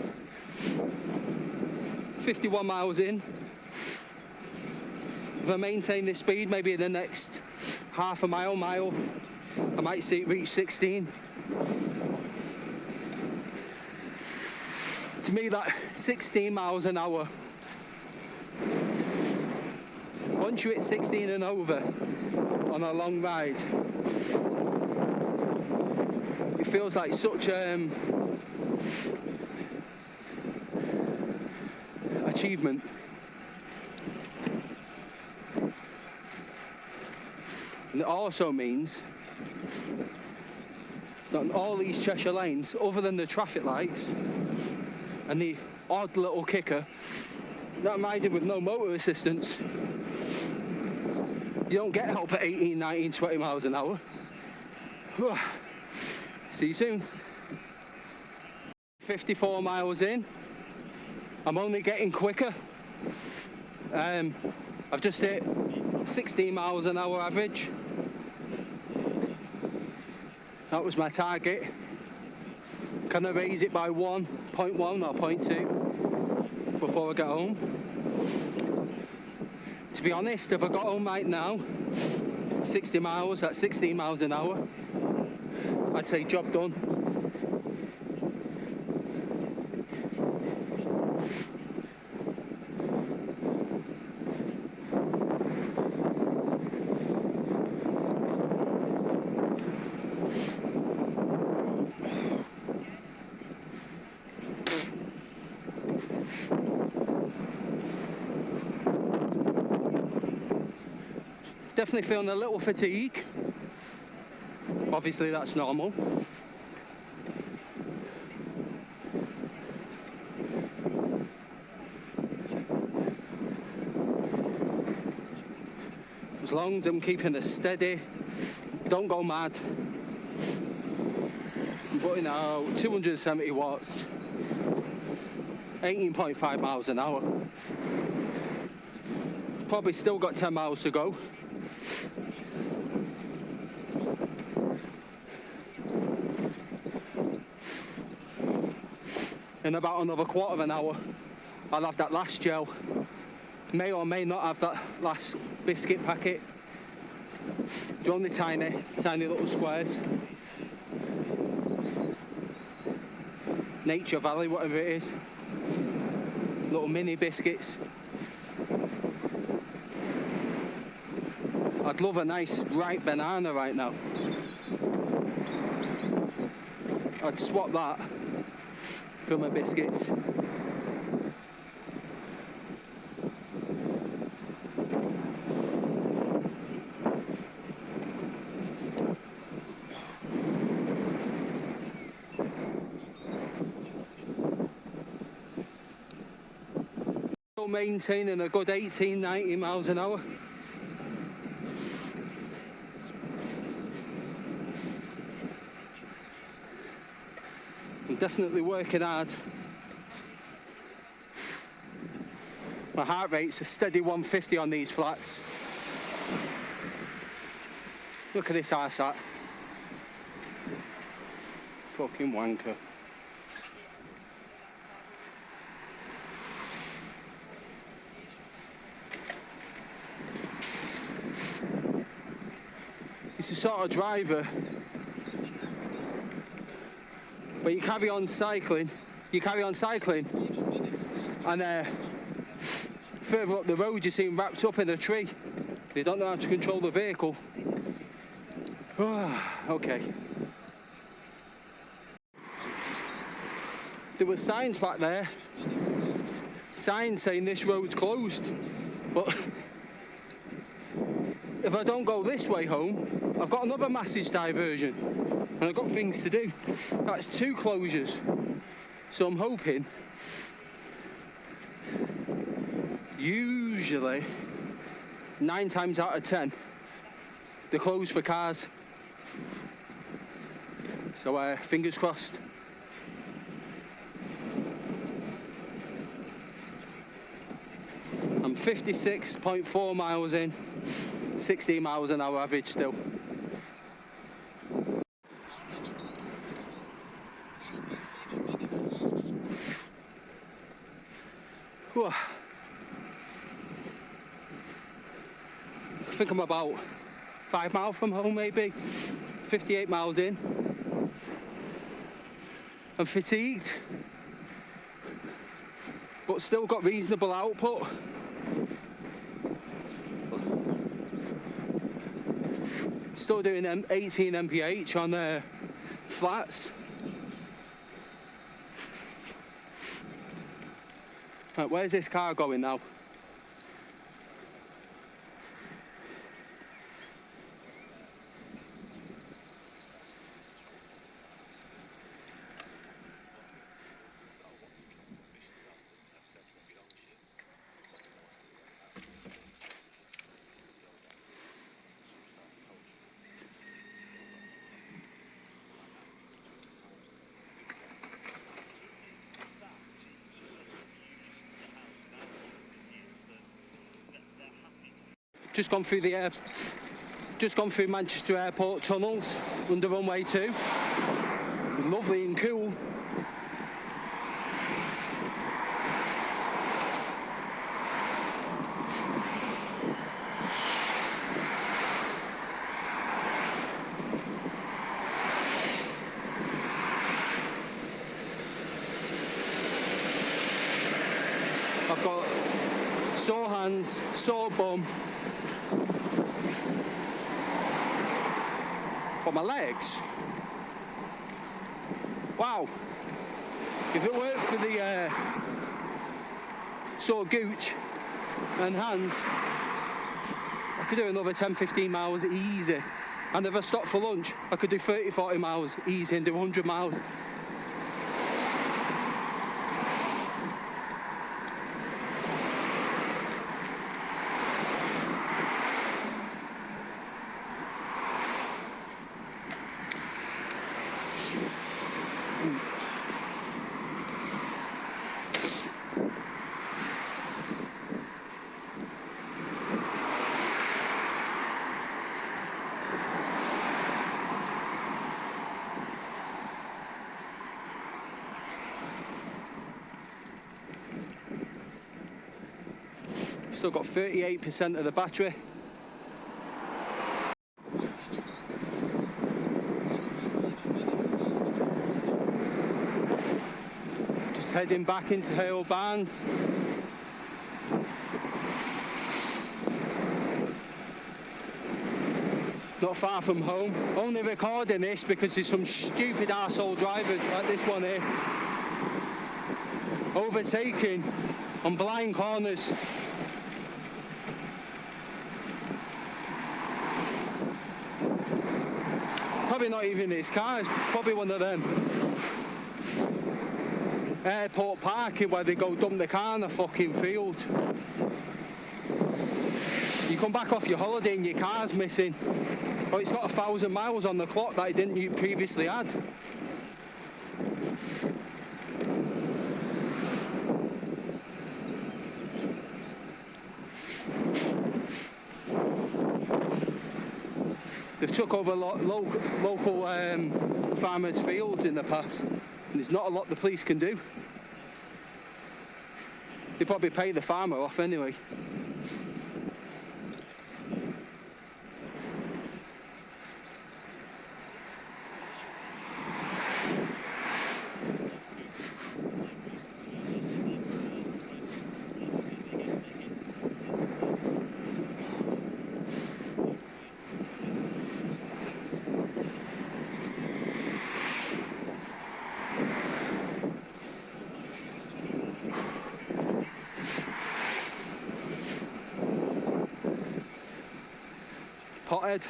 51 miles in. If I maintain this speed, maybe in the next half a mile, I might see it reach 16. To me, that 16 miles an hour, once you hit 16 and over on a long ride, it feels like such achievement. And it also means that on all these Cheshire lanes, other than the traffic lights and the odd little kicker that I'm riding with no motor assistance, you don't get help at 18, 19, 20 miles an hour. See you soon. 54 miles in. I'm only getting quicker. I've just hit 16 miles an hour average. That was my target. Can I raise it by 1.1 or 0.2 before I get home? to be honest, if I got home right now, 60 miles at 16 miles an hour, I'd say job done. Definitely feeling a little fatigue. Obviously that's normal. As long as I'm keeping it steady, don't go mad. I'm putting out 270 watts, 18.5 miles an hour. Probably still got 10 miles to go. In about another quarter of an hour, I'll have that last gel. May or may not have that last biscuit packet. They're only tiny, tiny little squares. Nature Valley, whatever it is. Little mini biscuits. I'd love a nice ripe banana right now. I'd swap that for my biscuits. Still maintaining a good 18-19 miles an hour. I'm definitely working hard. My heart rate's a steady 150 on these flats. Look at this arsehole. Fucking wanker. It's the sort of driver where you carry on cycling, and further up the road you see them wrapped up in a tree. They don't know how to control the vehicle. Okay. There were signs back there, signs saying this road's closed, but if I don't go this way home, I've got another massive diversion and I've got things to do. That's 2 closures. So I'm hoping, usually 9 times out of 10, they're closed for cars. So fingers crossed. I'm 56.4 miles in, 16 miles an hour average still. Whew. I think I'm about 5 miles from home, maybe 58 miles in. I'm fatigued, but still got reasonable output. Still doing 18 mph on flats. Right, where's this car going now? Just gone through Manchester Airport tunnels under runway 2. Lovely and cool. I've got sore hands, sore bum. But my legs? Wow. If it weren't for the sore gooch and hands, I could do another 10-15 miles easy. And if I stopped for lunch, I could do 30-40 miles easy and do 100 miles. Still got 38% of the battery. Just heading back into Hale Barnes. Not far from home. Only recording this because there's some stupid arsehole drivers like this one here. Overtaking on blind corners. Probably not even this car, it's probably one of them airport parking where they go dump the car in the fucking field. You come back off your holiday and your car's missing. Oh, it's got 1,000 miles on the clock that it didn't previously had. They've took over local farmers' fields in the past, and there's not a lot the police can do. They probably pay the farmer off anyway. Pothead.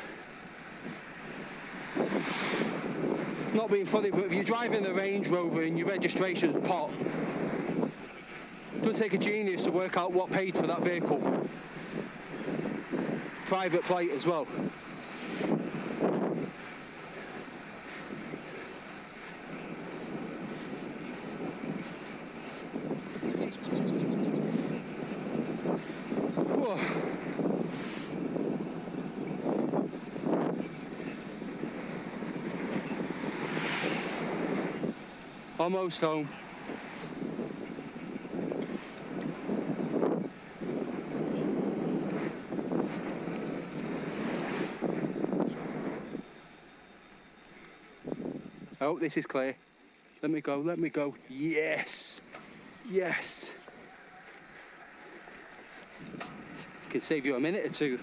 Not being funny, but if you're driving the Range Rover and your registration's pot, it doesn't take a genius to work out what paid for that vehicle. Private plate as well. Almost home. Oh, this is clear. Let me go, let me go. Yes! Yes! Can save you a minute or two.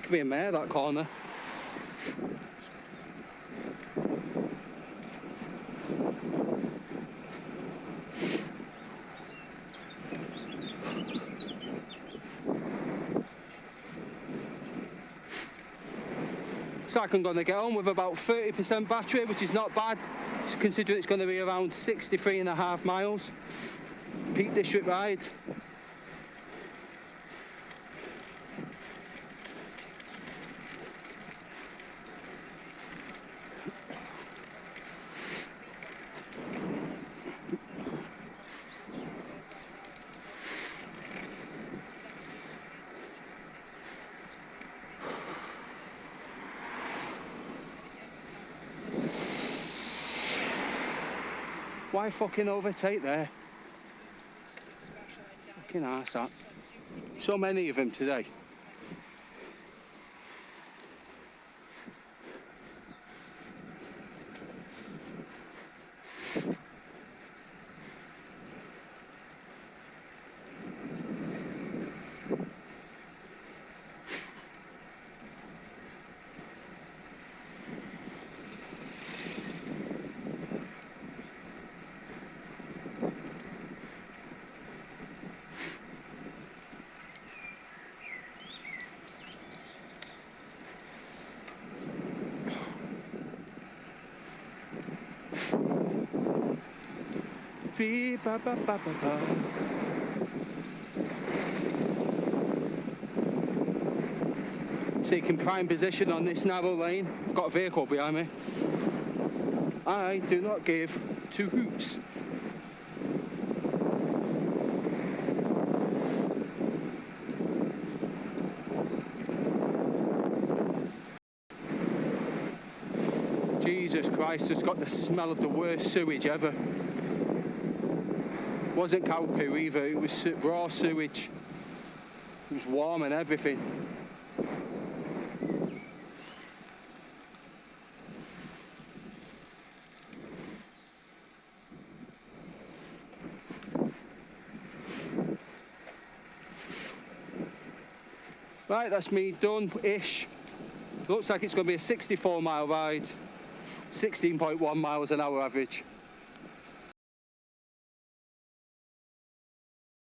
Could be a mare, that corner. So I'm going to get on with about 30% battery, which is not bad, considering it's going to be around 63.5 miles. Peak District ride. Why fucking overtake there? Fucking arse that. So many of them today. Beep, ba, ba, ba, ba, ba. Taking prime position on this narrow lane. I've got a vehicle behind me. I do not give two hoots. Jesus Christ, it's got the smell of the worst sewage ever. It wasn't cow poo either, it was raw sewage. It was warm and everything. Right, that's me done-ish. Looks like it's going to be a 64-mile ride, 16.1 miles an hour average.